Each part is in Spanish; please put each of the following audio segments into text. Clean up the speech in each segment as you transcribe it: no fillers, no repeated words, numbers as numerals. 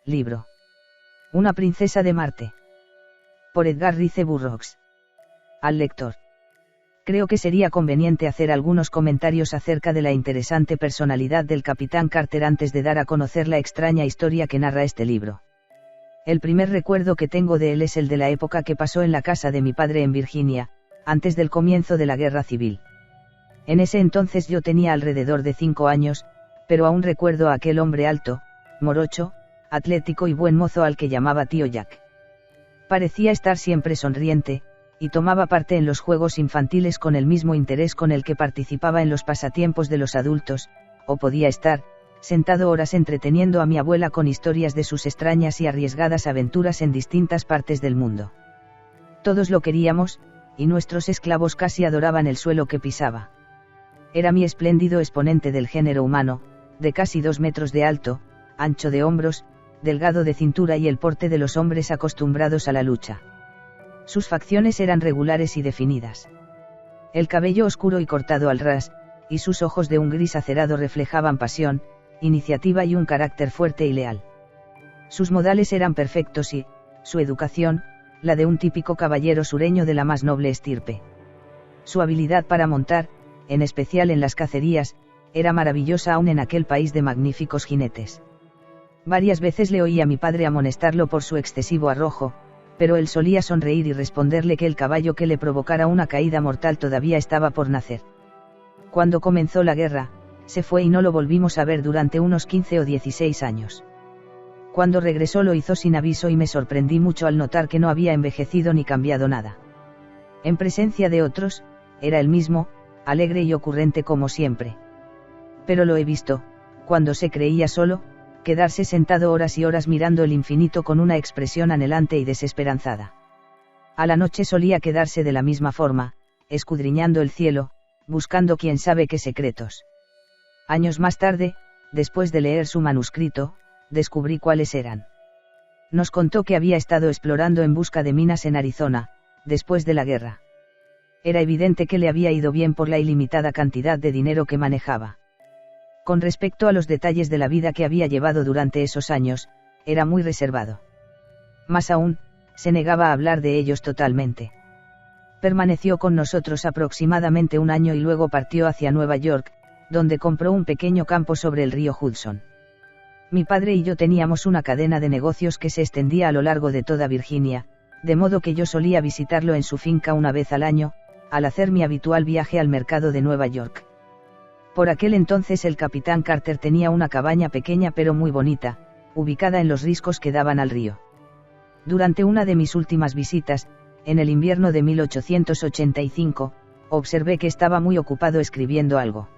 libro. Una princesa de Marte. Por Edgar Rice Burroughs. Al lector. Creo que sería conveniente hacer algunos comentarios acerca de la interesante personalidad del Capitán Carter antes de dar a conocer la extraña historia que narra este libro. El primer recuerdo que tengo de él es el de la época que pasó en la casa de mi padre en Virginia, antes del comienzo de la Guerra Civil. En ese entonces yo tenía alrededor de 5 años, pero aún recuerdo a aquel hombre alto, morocho, atlético y buen mozo al que llamaba tío Jack. Parecía estar siempre sonriente, y tomaba parte en los juegos infantiles con el mismo interés con el que participaba en los pasatiempos de los adultos, o podía estar, sentado horas entreteniendo a mi abuela con historias de sus extrañas y arriesgadas aventuras en distintas partes del mundo. Todos lo queríamos, y nuestros esclavos casi adoraban el suelo que pisaba. Era mi espléndido exponente del género humano, de casi 2 metros de alto, ancho de hombros, delgado de cintura y el porte de los hombres acostumbrados a la lucha. Sus facciones eran regulares y definidas. El cabello oscuro y cortado al ras, y sus ojos de un gris acerado reflejaban pasión, iniciativa y un carácter fuerte y leal. Sus modales eran perfectos y, su educación, la de un típico caballero sureño de la más noble estirpe. Su habilidad para montar, en especial en las cacerías, era maravillosa aún en aquel país de magníficos jinetes. Varias veces le oí a mi padre amonestarlo por su excesivo arrojo, pero él solía sonreír y responderle que el caballo que le provocara una caída mortal todavía estaba por nacer. Cuando comenzó la guerra, se fue y no lo volvimos a ver durante unos 15 o 16 años. Cuando regresó lo hizo sin aviso y me sorprendí mucho al notar que no había envejecido ni cambiado nada. En presencia de otros, era el mismo, alegre y ocurrente como siempre. Pero lo he visto, cuando se creía solo, quedarse sentado horas y horas mirando el infinito con una expresión anhelante y desesperanzada. A la noche solía quedarse de la misma forma, escudriñando el cielo, buscando quién sabe qué secretos. Años más tarde, después de leer su manuscrito, descubrí cuáles eran. Nos contó que había estado explorando en busca de minas en Arizona, después de la guerra. Era evidente que le había ido bien por la ilimitada cantidad de dinero que manejaba. Con respecto a los detalles de la vida que había llevado durante esos años, era muy reservado. Más aún, se negaba a hablar de ellos totalmente. Permaneció con nosotros aproximadamente 1 año y luego partió hacia Nueva York, donde compró un pequeño campo sobre el río Hudson. Mi padre y yo teníamos una cadena de negocios que se extendía a lo largo de toda Virginia, de modo que yo solía visitarlo en su finca una vez al año, al hacer mi habitual viaje al mercado de Nueva York. Por aquel entonces el Capitán Carter tenía una cabaña pequeña pero muy bonita, ubicada en los riscos que daban al río. Durante una de mis últimas visitas, en el invierno de 1885, observé que estaba muy ocupado escribiendo algo.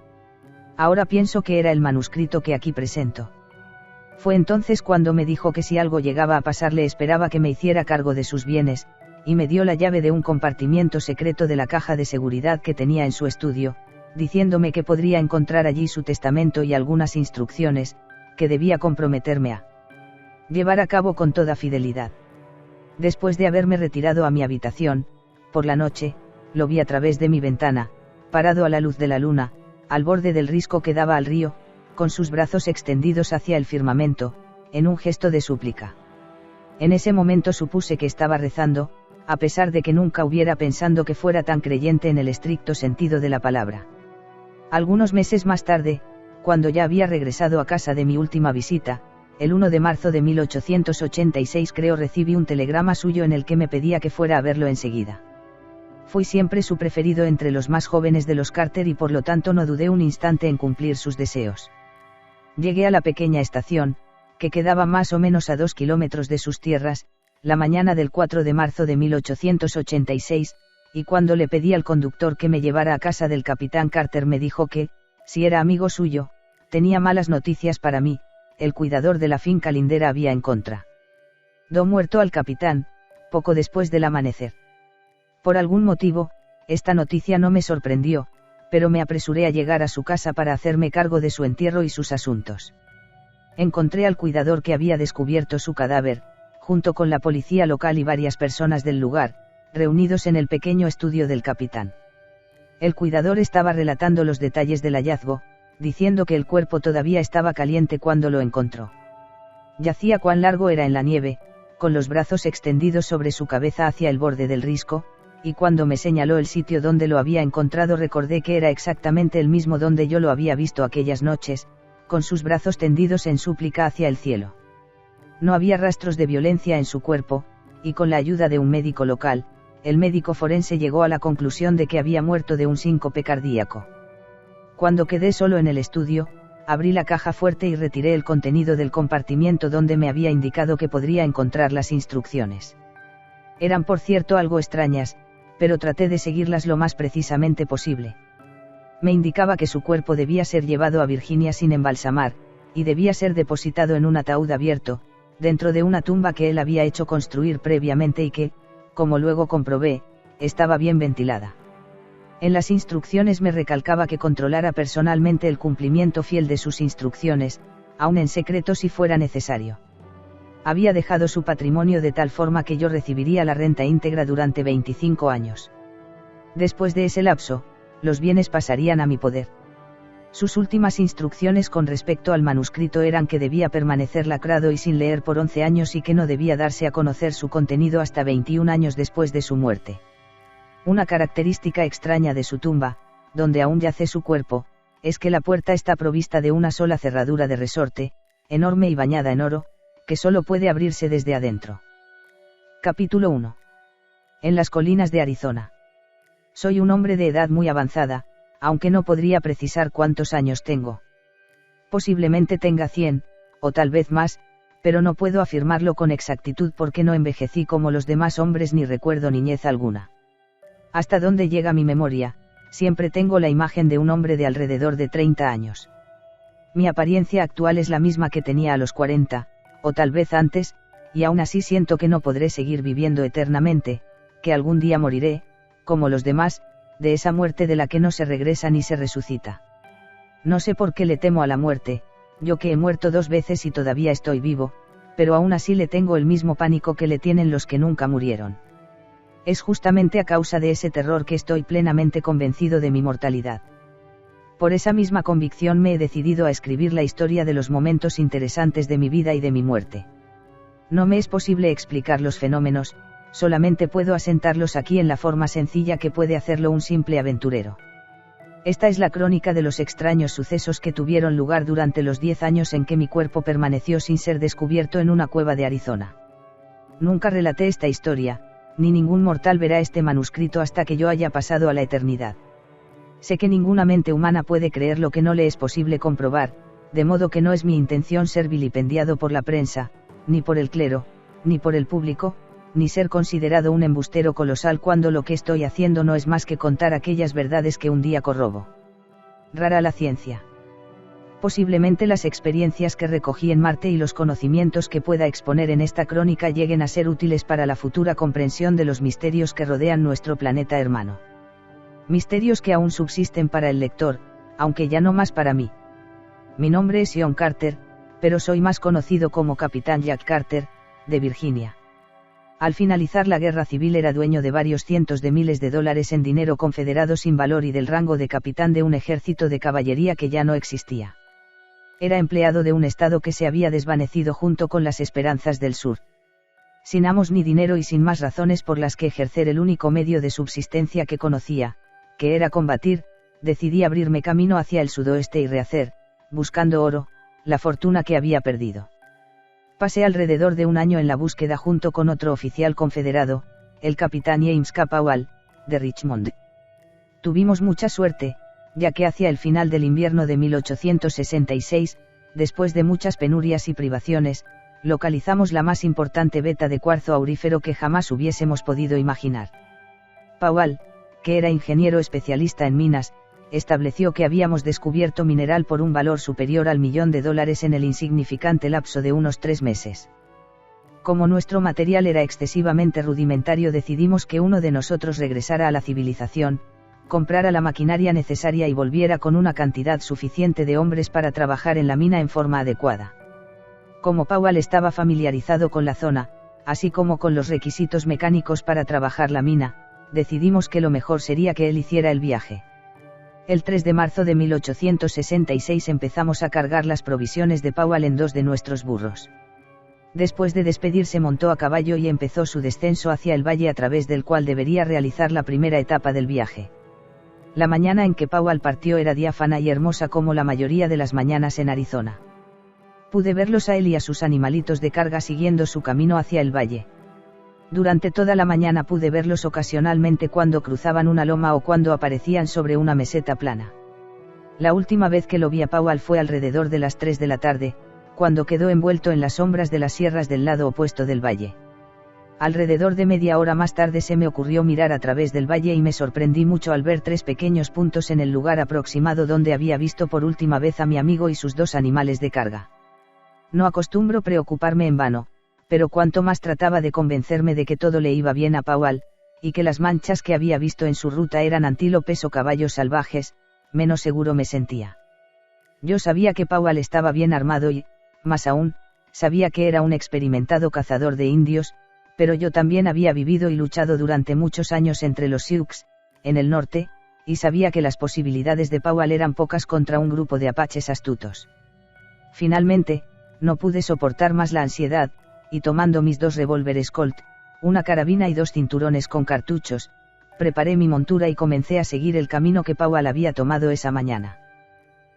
Ahora pienso que era el manuscrito que aquí presento. Fue entonces cuando me dijo que si algo llegaba a pasarle esperaba que me hiciera cargo de sus bienes, y me dio la llave de un compartimiento secreto de la caja de seguridad que tenía en su estudio, diciéndome que podría encontrar allí su testamento y algunas instrucciones, que debía comprometerme a llevar a cabo con toda fidelidad. Después de haberme retirado a mi habitación, por la noche, lo vi a través de mi ventana, parado a la luz de la luna, al borde del risco que daba al río, con sus brazos extendidos hacia el firmamento, en un gesto de súplica. En ese momento supuse que estaba rezando, a pesar de que nunca hubiera pensado que fuera tan creyente en el estricto sentido de la palabra. Algunos meses más tarde, cuando ya había regresado a casa de mi última visita, el 1 de marzo de 1886 recibí un telegrama suyo en el que me pedía que fuera a verlo enseguida. Fui siempre su preferido entre los más jóvenes de los Carter y por lo tanto no dudé un instante en cumplir sus deseos. Llegué a la pequeña estación, que quedaba más o menos a 2 kilómetros de sus tierras, la mañana del 4 de marzo de 1886, y cuando le pedí al conductor que me llevara a casa del Capitán Carter me dijo que, si era amigo suyo, tenía malas noticias para mí, el cuidador de la finca lindera había en contra. Do muerto al capitán, poco después del amanecer. Por algún motivo, esta noticia no me sorprendió, pero me apresuré a llegar a su casa para hacerme cargo de su entierro y sus asuntos. Encontré al cuidador que había descubierto su cadáver, junto con la policía local y varias personas del lugar, reunidos en el pequeño estudio del capitán. El cuidador estaba relatando los detalles del hallazgo, diciendo que el cuerpo todavía estaba caliente cuando lo encontró. Yacía cuán largo era en la nieve, con los brazos extendidos sobre su cabeza hacia el borde del risco, y cuando me señaló el sitio donde lo había encontrado recordé que era exactamente el mismo donde yo lo había visto aquellas noches, con sus brazos tendidos en súplica hacia el cielo. No había rastros de violencia en su cuerpo, y con la ayuda de un médico local, el médico forense llegó a la conclusión de que había muerto de un síncope cardíaco. Cuando quedé solo en el estudio, abrí la caja fuerte y retiré el contenido del compartimiento donde me había indicado que podría encontrar las instrucciones. Eran por cierto algo extrañas, pero traté de seguirlas lo más precisamente posible. Me indicaba que su cuerpo debía ser llevado a Virginia sin embalsamar, y debía ser depositado en un ataúd abierto, dentro de una tumba que él había hecho construir previamente y que, como luego comprobé, estaba bien ventilada. En las instrucciones me recalcaba que controlara personalmente el cumplimiento fiel de sus instrucciones, aun en secreto si fuera necesario. Había dejado su patrimonio de tal forma que yo recibiría la renta íntegra durante 25 años. Después de ese lapso, los bienes pasarían a mi poder. Sus últimas instrucciones con respecto al manuscrito eran que debía permanecer lacrado y sin leer por 11 años y que no debía darse a conocer su contenido hasta 21 años después de su muerte. Una característica extraña de su tumba, donde aún yace su cuerpo, es que la puerta está provista de una sola cerradura de resorte, enorme y bañada en oro, que solo puede abrirse desde adentro. Capítulo 1. En las colinas de Arizona. Soy un hombre de edad muy avanzada, aunque no podría precisar cuántos años tengo. Posiblemente tenga 100, o tal vez más, pero no puedo afirmarlo con exactitud porque no envejecí como los demás hombres ni recuerdo niñez alguna. Hasta donde llega mi memoria, siempre tengo la imagen de un hombre de alrededor de 30 años. Mi apariencia actual es la misma que tenía a los 40, o tal vez antes, y aún así siento que no podré seguir viviendo eternamente, que algún día moriré, como los demás, de esa muerte de la que no se regresa ni se resucita. No sé por qué le temo a la muerte, yo que he muerto 2 veces y todavía estoy vivo, pero aún así le tengo el mismo pánico que le tienen los que nunca murieron. Es justamente a causa de ese terror que estoy plenamente convencido de mi mortalidad. Por esa misma convicción me he decidido a escribir la historia de los momentos interesantes de mi vida y de mi muerte. No me es posible explicar los fenómenos, solamente puedo asentarlos aquí en la forma sencilla que puede hacerlo un simple aventurero. Esta es la crónica de los extraños sucesos que tuvieron lugar durante los 10 años en que mi cuerpo permaneció sin ser descubierto en una cueva de Arizona. Nunca relaté esta historia, ni ningún mortal verá este manuscrito hasta que yo haya pasado a la eternidad. Sé que ninguna mente humana puede creer lo que no le es posible comprobar, de modo que no es mi intención ser vilipendiado por la prensa, ni por el clero, ni por el público, ni ser considerado un embustero colosal cuando lo que estoy haciendo no es más que contar aquellas verdades que un día corrobo. Rara la ciencia. Posiblemente las experiencias que recogí en Marte y los conocimientos que pueda exponer en esta crónica lleguen a ser útiles para la futura comprensión de los misterios que rodean nuestro planeta hermano. Misterios que aún subsisten para el lector, aunque ya no más para mí. Mi nombre es John Carter, pero soy más conocido como Capitán Jack Carter, de Virginia. Al finalizar la guerra civil era dueño de varios cientos de miles de dólares en dinero confederado sin valor y del rango de capitán de un ejército de caballería que ya no existía. Era empleado de un estado que se había desvanecido junto con las esperanzas del sur. Sin amos ni dinero y sin más razones por las que ejercer el único medio de subsistencia que conocía, que era combatir, decidí abrirme camino hacia el sudoeste y rehacer, buscando oro, la fortuna que había perdido. Pasé alrededor de un año en la búsqueda junto con otro oficial confederado, el capitán James K. Powell, de Richmond. Tuvimos mucha suerte, ya que hacia el final del invierno de 1866, después de muchas penurias y privaciones, localizamos la más importante veta de cuarzo aurífero que jamás hubiésemos podido imaginar. Powell, que era ingeniero especialista en minas, estableció que habíamos descubierto mineral por un valor superior al $1.000.000 en el insignificante lapso de unos 3 meses. Como nuestro material era excesivamente rudimentario, decidimos que uno de nosotros regresara a la civilización, comprara la maquinaria necesaria y volviera con una cantidad suficiente de hombres para trabajar en la mina en forma adecuada. Como Powell estaba familiarizado con la zona, así como con los requisitos mecánicos para trabajar la mina, decidimos que lo mejor sería que él hiciera el viaje. El 3 de marzo de 1866 empezamos a cargar las provisiones de Powell en 2 de nuestros burros. Después de despedirse montó a caballo y empezó su descenso hacia el valle a través del cual debería realizar la primera etapa del viaje. La mañana en que Powell partió era diáfana y hermosa como la mayoría de las mañanas en Arizona. Pude verlos a él y a sus animalitos de carga siguiendo su camino hacia el valle. Durante toda la mañana pude verlos ocasionalmente cuando cruzaban una loma o cuando aparecían sobre una meseta plana. La última vez que lo vi a Powell fue alrededor de las 3 de la tarde, cuando quedó envuelto en las sombras de las sierras del lado opuesto del valle. Alrededor de media hora más tarde se me ocurrió mirar a través del valle y me sorprendí mucho al ver 3 pequeños puntos en el lugar aproximado donde había visto por última vez a mi amigo y sus 2 animales de carga. No acostumbro preocuparme en vano, pero cuanto más trataba de convencerme de que todo le iba bien a Powell, y que las manchas que había visto en su ruta eran antílopes o caballos salvajes, menos seguro me sentía. Yo sabía que Powell estaba bien armado y, más aún, sabía que era un experimentado cazador de indios, pero yo también había vivido y luchado durante muchos años entre los Sioux, en el norte, y sabía que las posibilidades de Powell eran pocas contra un grupo de apaches astutos. Finalmente, no pude soportar más la ansiedad, y tomando mis 2 revólveres Colt, una carabina y 2 cinturones con cartuchos, preparé mi montura y comencé a seguir el camino que Powell había tomado esa mañana.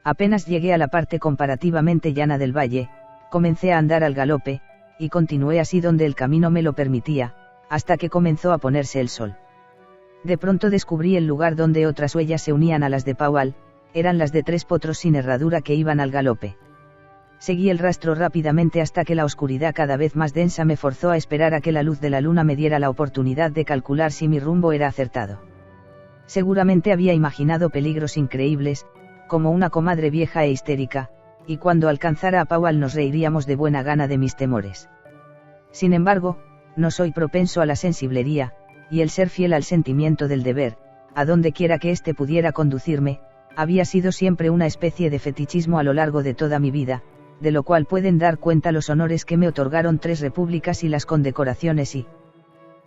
Apenas llegué a la parte comparativamente llana del valle, comencé a andar al galope, y continué así donde el camino me lo permitía, hasta que comenzó a ponerse el sol. De pronto descubrí el lugar donde otras huellas se unían a las de Powell, eran las de 3 potros sin herradura que iban al galope. Seguí el rastro rápidamente hasta que la oscuridad cada vez más densa me forzó a esperar a que la luz de la luna me diera la oportunidad de calcular si mi rumbo era acertado. Seguramente había imaginado peligros increíbles, como una comadre vieja e histérica, y cuando alcanzara a Powell nos reiríamos de buena gana de mis temores. Sin embargo, no soy propenso a la sensiblería, y el ser fiel al sentimiento del deber, a donde quiera que éste pudiera conducirme, había sido siempre una especie de fetichismo a lo largo de toda mi vida, de lo cual pueden dar cuenta los honores que me otorgaron 3 repúblicas y las condecoraciones y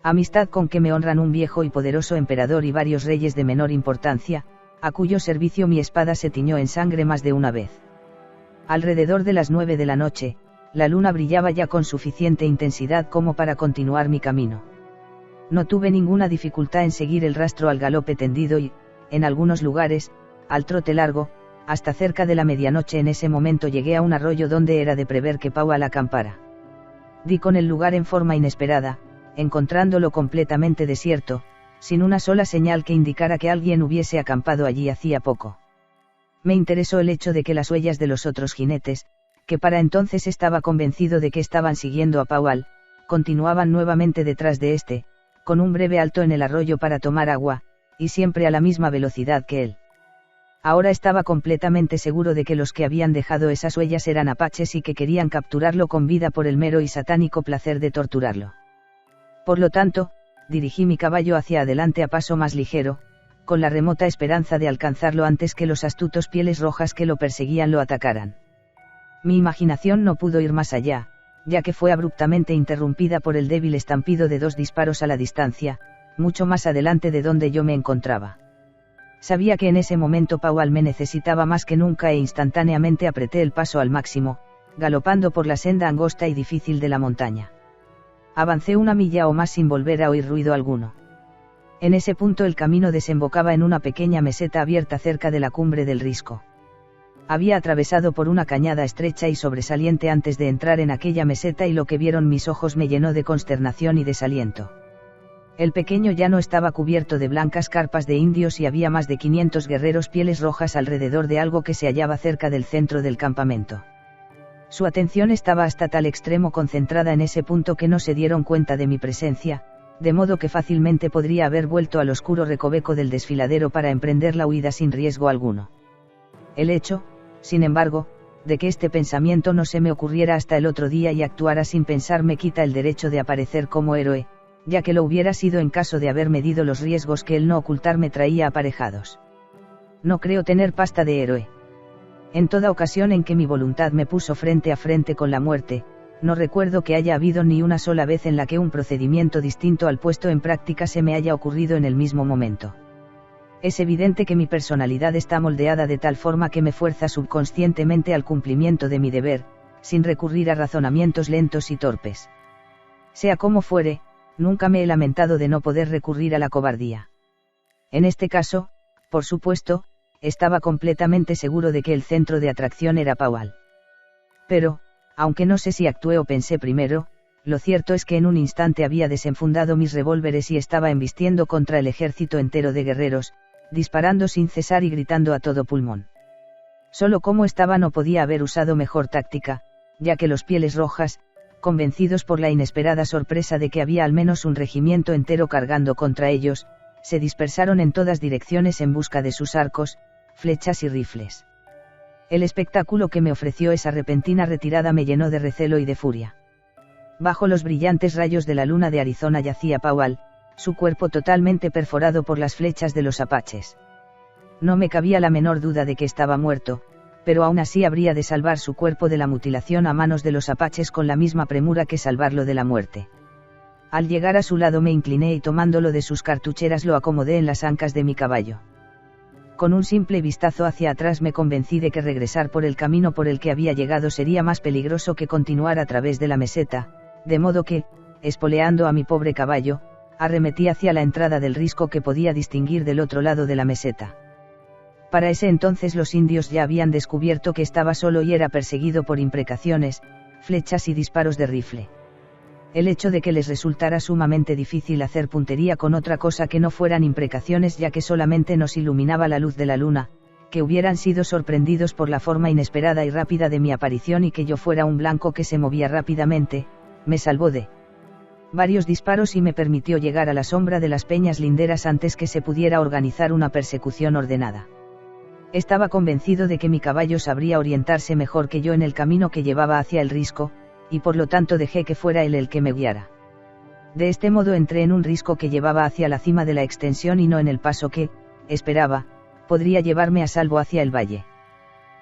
amistad con que me honran un viejo y poderoso emperador y varios reyes de menor importancia, a cuyo servicio mi espada se tiñó en sangre más de una vez. Alrededor de las 9 de la noche, la luna brillaba ya con suficiente intensidad como para continuar mi camino. No tuve ninguna dificultad en seguir el rastro al galope tendido y, en algunos lugares, al trote largo, hasta cerca de la medianoche. En ese momento llegué a un arroyo donde era de prever que Powell acampara. Di con el lugar en forma inesperada, encontrándolo completamente desierto, sin una sola señal que indicara que alguien hubiese acampado allí hacía poco. Me interesó el hecho de que las huellas de los otros jinetes, que para entonces estaba convencido de que estaban siguiendo a Powell, continuaban nuevamente detrás de este, con un breve alto en el arroyo para tomar agua, y siempre a la misma velocidad que él. Ahora estaba completamente seguro de que los que habían dejado esas huellas eran apaches y que querían capturarlo con vida por el mero y satánico placer de torturarlo. Por lo tanto, dirigí mi caballo hacia adelante a paso más ligero, con la remota esperanza de alcanzarlo antes que los astutos pieles rojas que lo perseguían lo atacaran. Mi imaginación no pudo ir más allá, ya que fue abruptamente interrumpida por el débil estampido de 2 disparos a la distancia, mucho más adelante de donde yo me encontraba. Sabía que en ese momento Powell me necesitaba más que nunca e instantáneamente apreté el paso al máximo, galopando por la senda angosta y difícil de la montaña. Avancé 1 milla o más sin volver a oír ruido alguno. En ese punto el camino desembocaba en una pequeña meseta abierta cerca de la cumbre del risco. Había atravesado por una cañada estrecha y sobresaliente antes de entrar en aquella meseta y lo que vieron mis ojos me llenó de consternación y desaliento. El pequeño llano estaba cubierto de blancas carpas de indios y había más de 500 guerreros pieles rojas alrededor de algo que se hallaba cerca del centro del campamento. Su atención estaba hasta tal extremo concentrada en ese punto que no se dieron cuenta de mi presencia, de modo que fácilmente podría haber vuelto al oscuro recoveco del desfiladero para emprender la huida sin riesgo alguno. El hecho, sin embargo, de que este pensamiento no se me ocurriera hasta el otro día y actuara sin pensar me quita el derecho de aparecer como héroe, ya que lo hubiera sido en caso de haber medido los riesgos que el no ocultarme traía aparejados. No creo tener pasta de héroe. En toda ocasión en que mi voluntad me puso frente a frente con la muerte, no recuerdo que haya habido ni una sola vez en la que un procedimiento distinto al puesto en práctica se me haya ocurrido en el mismo momento. Es evidente que mi personalidad está moldeada de tal forma que me fuerza subconscientemente al cumplimiento de mi deber, sin recurrir a razonamientos lentos y torpes. Sea como fuere, nunca me he lamentado de no poder recurrir a la cobardía. En este caso, por supuesto, estaba completamente seguro de que el centro de atracción era Powell. Pero, aunque no sé si actué o pensé primero, lo cierto es que en un instante había desenfundado mis revólveres y estaba embistiendo contra el ejército entero de guerreros, disparando sin cesar y gritando a todo pulmón. Solo como estaba no podía haber usado mejor táctica, ya que los Pieles Rojas, convencidos por la inesperada sorpresa de que había al menos un regimiento entero cargando contra ellos, se dispersaron en todas direcciones en busca de sus arcos, flechas y rifles. El espectáculo que me ofreció esa repentina retirada me llenó de recelo y de furia. Bajo los brillantes rayos de la luna de Arizona yacía Powell, su cuerpo totalmente perforado por las flechas de los apaches. No me cabía la menor duda de que estaba muerto, pero aún así habría de salvar su cuerpo de la mutilación a manos de los apaches con la misma premura que salvarlo de la muerte. Al llegar a su lado me incliné y tomándolo de sus cartucheras lo acomodé en las ancas de mi caballo. Con un simple vistazo hacia atrás me convencí de que regresar por el camino por el que había llegado sería más peligroso que continuar a través de la meseta, de modo que, espoleando a mi pobre caballo, arremetí hacia la entrada del risco que podía distinguir del otro lado de la meseta. Para ese entonces los indios ya habían descubierto que estaba solo y era perseguido por imprecaciones, flechas y disparos de rifle. El hecho de que les resultara sumamente difícil hacer puntería con otra cosa que no fueran imprecaciones ya que solamente nos iluminaba la luz de la luna, que hubieran sido sorprendidos por la forma inesperada y rápida de mi aparición y que yo fuera un blanco que se movía rápidamente, me salvó de varios disparos y me permitió llegar a la sombra de las peñas linderas antes que se pudiera organizar una persecución ordenada. Estaba convencido de que mi caballo sabría orientarse mejor que yo en el camino que llevaba hacia el risco, y por lo tanto dejé que fuera él el que me guiara. De este modo entré en un risco que llevaba hacia la cima de la extensión y no en el paso que, esperaba, podría llevarme a salvo hacia el valle.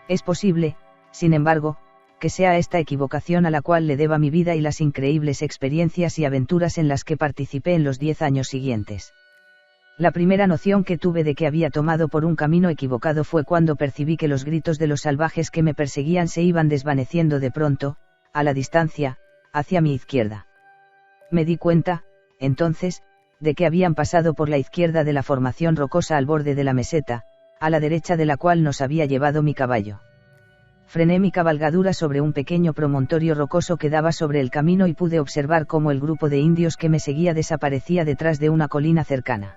Es posible, sin embargo, que sea esta equivocación a la cual le deba mi vida y las increíbles experiencias y aventuras en las que participé en los 10 años siguientes. La primera noción que tuve de que había tomado por un camino equivocado fue cuando percibí que los gritos de los salvajes que me perseguían se iban desvaneciendo de pronto, a la distancia, hacia mi izquierda. Me di cuenta, entonces, de que habían pasado por la izquierda de la formación rocosa al borde de la meseta, a la derecha de la cual nos había llevado mi caballo. Frené mi cabalgadura sobre un pequeño promontorio rocoso que daba sobre el camino y pude observar cómo el grupo de indios que me seguía desaparecía detrás de una colina cercana.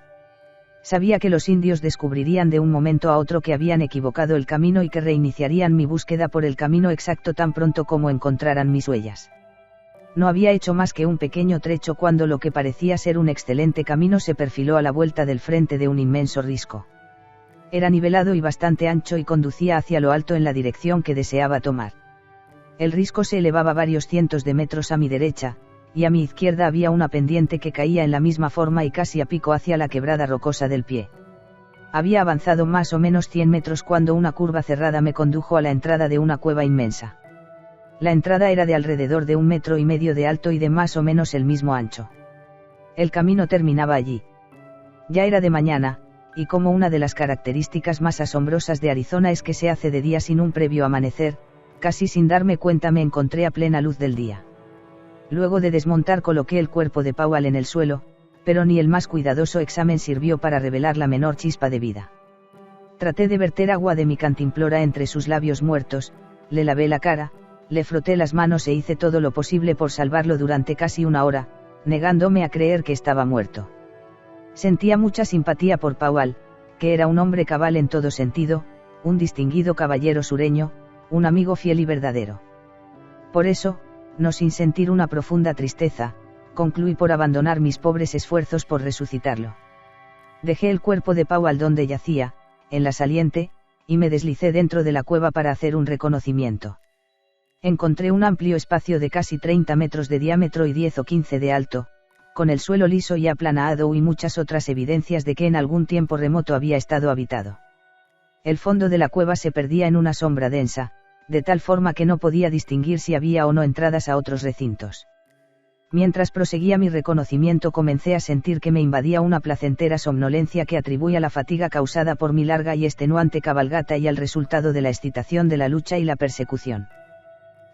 Sabía que los indios descubrirían de un momento a otro que habían equivocado el camino y que reiniciarían mi búsqueda por el camino exacto tan pronto como encontraran mis huellas. No había hecho más que un pequeño trecho cuando lo que parecía ser un excelente camino se perfiló a la vuelta del frente de un inmenso risco. Era nivelado y bastante ancho y conducía hacia lo alto en la dirección que deseaba tomar. El risco se elevaba varios cientos de metros a mi derecha, y a mi izquierda había una pendiente que caía en la misma forma y casi a pico hacia la quebrada rocosa del pie. Había avanzado más o menos 100 metros cuando una curva cerrada me condujo a la entrada de una cueva inmensa. La entrada era de alrededor de 1,5 metros de alto y de más o menos el mismo ancho. El camino terminaba allí. Ya era de mañana, y como una de las características más asombrosas de Arizona es que se hace de día sin un previo amanecer, casi sin darme cuenta me encontré a plena luz del día. Luego de desmontar coloqué el cuerpo de Powell en el suelo, pero ni el más cuidadoso examen sirvió para revelar la menor chispa de vida. Traté de verter agua de mi cantimplora entre sus labios muertos, le lavé la cara, le froté las manos e hice todo lo posible por salvarlo durante casi 1 hora, negándome a creer que estaba muerto. Sentía mucha simpatía por Powell, que era un hombre cabal en todo sentido, un distinguido caballero sureño, un amigo fiel y verdadero. Por eso, no sin sentir una profunda tristeza, concluí por abandonar mis pobres esfuerzos por resucitarlo. Dejé el cuerpo de Powell donde yacía, en la saliente, y me deslicé dentro de la cueva para hacer un reconocimiento. Encontré un amplio espacio de casi 30 metros de diámetro y 10 o 15 de alto, con el suelo liso y aplanado y muchas otras evidencias de que en algún tiempo remoto había estado habitado. El fondo de la cueva se perdía en una sombra densa, de tal forma que no podía distinguir si había o no entradas a otros recintos. Mientras proseguía mi reconocimiento comencé a sentir que me invadía una placentera somnolencia que atribuía a la fatiga causada por mi larga y extenuante cabalgata y al resultado de la excitación de la lucha y la persecución.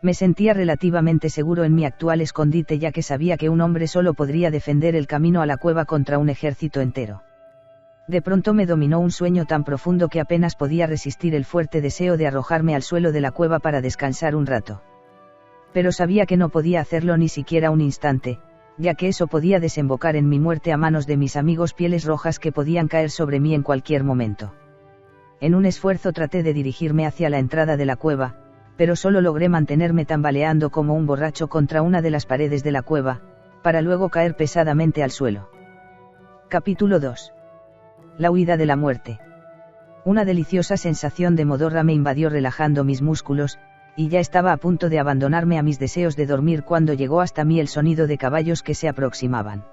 Me sentía relativamente seguro en mi actual escondite, ya que sabía que un hombre solo podría defender el camino a la cueva contra un ejército entero. De pronto me dominó un sueño tan profundo que apenas podía resistir el fuerte deseo de arrojarme al suelo de la cueva para descansar un rato. Pero sabía que no podía hacerlo ni siquiera un instante, ya que eso podía desembocar en mi muerte a manos de mis amigos Pieles Rojas, que podían caer sobre mí en cualquier momento. En un esfuerzo traté de dirigirme hacia la entrada de la cueva, pero solo logré mantenerme tambaleando como un borracho contra una de las paredes de la cueva, para luego caer pesadamente al suelo. Capítulo 2. La huida de la muerte. Una deliciosa sensación de modorra me invadió, relajando mis músculos, y ya estaba a punto de abandonarme a mis deseos de dormir cuando llegó hasta mí el sonido de caballos que se aproximaban.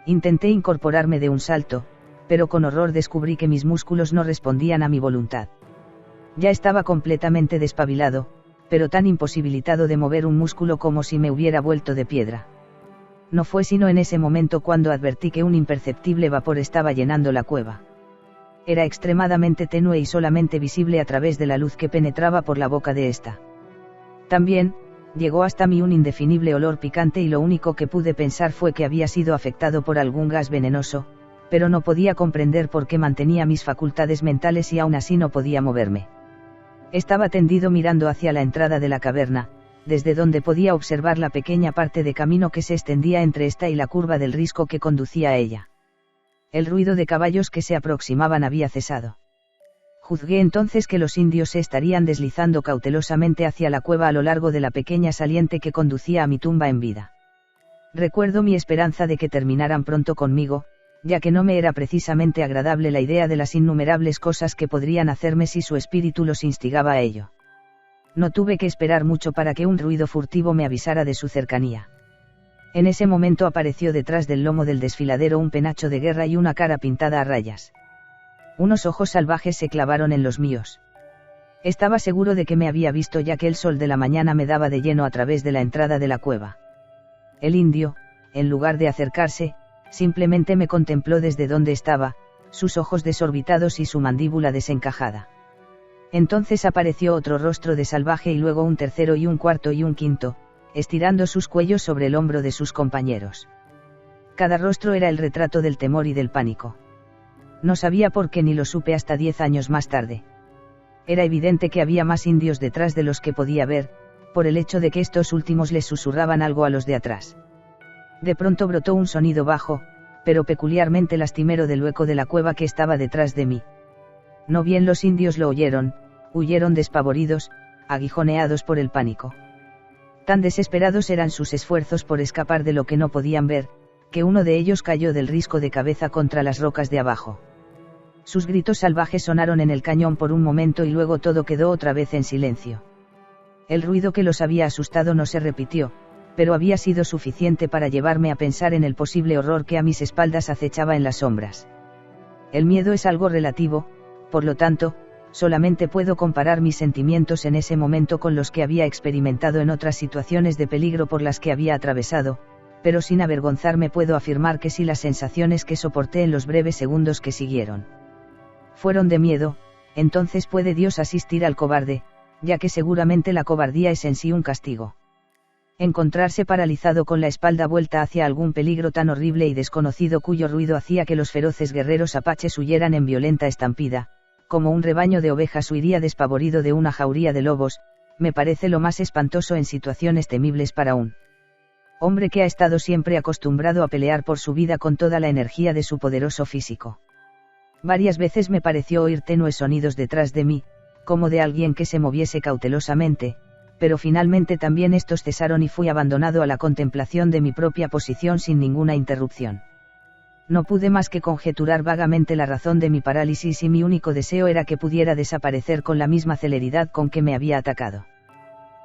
Intenté incorporarme de un salto, pero con horror descubrí que mis músculos no respondían a mi voluntad. Ya estaba completamente despabilado, pero tan imposibilitado de mover un músculo como si me hubiera vuelto de piedra. No fue sino en ese momento cuando advertí que un imperceptible vapor estaba llenando la cueva. Era extremadamente tenue y solamente visible a través de la luz que penetraba por la boca de esta. También, llegó hasta mí un indefinible olor picante, y lo único que pude pensar fue que había sido afectado por algún gas venenoso, pero no podía comprender por qué mantenía mis facultades mentales y aún así no podía moverme. Estaba tendido mirando hacia la entrada de la caverna, desde donde podía observar la pequeña parte de camino que se extendía entre esta y la curva del risco que conducía a ella. El ruido de caballos que se aproximaban había cesado. Juzgué entonces que los indios se estarían deslizando cautelosamente hacia la cueva a lo largo de la pequeña saliente que conducía a mi tumba en vida. Recuerdo mi esperanza de que terminaran pronto conmigo, ya que no me era precisamente agradable la idea de las innumerables cosas que podrían hacerme si su espíritu los instigaba a ello. No tuve que esperar mucho para que un ruido furtivo me avisara de su cercanía. En ese momento apareció detrás del lomo del desfiladero un penacho de guerra y una cara pintada a rayas. Unos ojos salvajes se clavaron en los míos. Estaba seguro de que me había visto, ya que el sol de la mañana me daba de lleno a través de la entrada de la cueva. El indio, en lugar de acercarse, simplemente me contempló desde donde estaba, sus ojos desorbitados y su mandíbula desencajada. Entonces apareció otro rostro de salvaje, y luego un tercero y un cuarto y un quinto, estirando sus cuellos sobre el hombro de sus compañeros. Cada rostro era el retrato del temor y del pánico. No sabía por qué, ni lo supe hasta 10 años más tarde. Era evidente que había más indios detrás de los que podía ver, por el hecho de que estos últimos les susurraban algo a los de atrás. De pronto brotó un sonido bajo, pero peculiarmente lastimero, del hueco de la cueva que estaba detrás de mí. No bien los indios lo oyeron, huyeron despavoridos, aguijoneados por el pánico. Tan desesperados eran sus esfuerzos por escapar de lo que no podían ver, que uno de ellos cayó del risco de cabeza contra las rocas de abajo. Sus gritos salvajes sonaron en el cañón por un momento y luego todo quedó otra vez en silencio. El ruido que los había asustado no se repitió, pero había sido suficiente para llevarme a pensar en el posible horror que a mis espaldas acechaba en las sombras. El miedo es algo relativo, por lo tanto, solamente puedo comparar mis sentimientos en ese momento con los que había experimentado en otras situaciones de peligro por las que había atravesado, pero sin avergonzarme puedo afirmar que sí, las sensaciones que soporté en los breves segundos que siguieron fueron de miedo. Entonces puede Dios asistir al cobarde, ya que seguramente la cobardía es en sí un castigo. Encontrarse paralizado con la espalda vuelta hacia algún peligro tan horrible y desconocido, cuyo ruido hacía que los feroces guerreros apaches huyeran en violenta estampida, como un rebaño de ovejas huiría despavorido de una jauría de lobos, me parece lo más espantoso en situaciones temibles para un hombre que ha estado siempre acostumbrado a pelear por su vida con toda la energía de su poderoso físico. Varias veces me pareció oír tenues sonidos detrás de mí, como de alguien que se moviese cautelosamente, pero finalmente también estos cesaron y fui abandonado a la contemplación de mi propia posición sin ninguna interrupción. No pude más que conjeturar vagamente la razón de mi parálisis, y mi único deseo era que pudiera desaparecer con la misma celeridad con que me había atacado.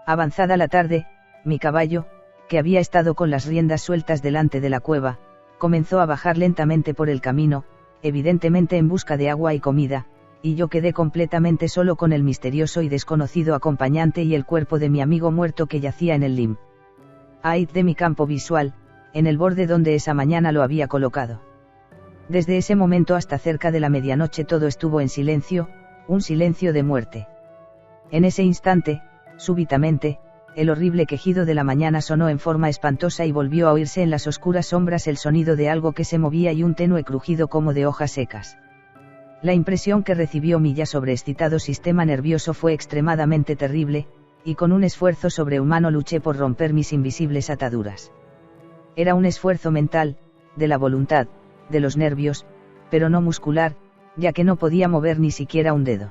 Avanzada la tarde, mi caballo, que había estado con las riendas sueltas delante de la cueva, comenzó a bajar lentamente por el camino, evidentemente en busca de agua y comida, y yo quedé completamente solo con el misterioso y desconocido acompañante y el cuerpo de mi amigo muerto que yacía en el lim. Aid de mi campo visual, en el borde donde esa mañana lo había colocado. Desde ese momento hasta cerca de la medianoche todo estuvo en silencio, un silencio de muerte. En ese instante, súbitamente, el horrible quejido de la mañana sonó en forma espantosa y volvió a oírse en las oscuras sombras el sonido de algo que se movía y un tenue crujido como de hojas secas. La impresión que recibió mi ya sobreexcitado sistema nervioso fue extremadamente terrible, y con un esfuerzo sobrehumano luché por romper mis invisibles ataduras. Era un esfuerzo mental, de la voluntad, de los nervios, pero no muscular, ya que no podía mover ni siquiera un dedo.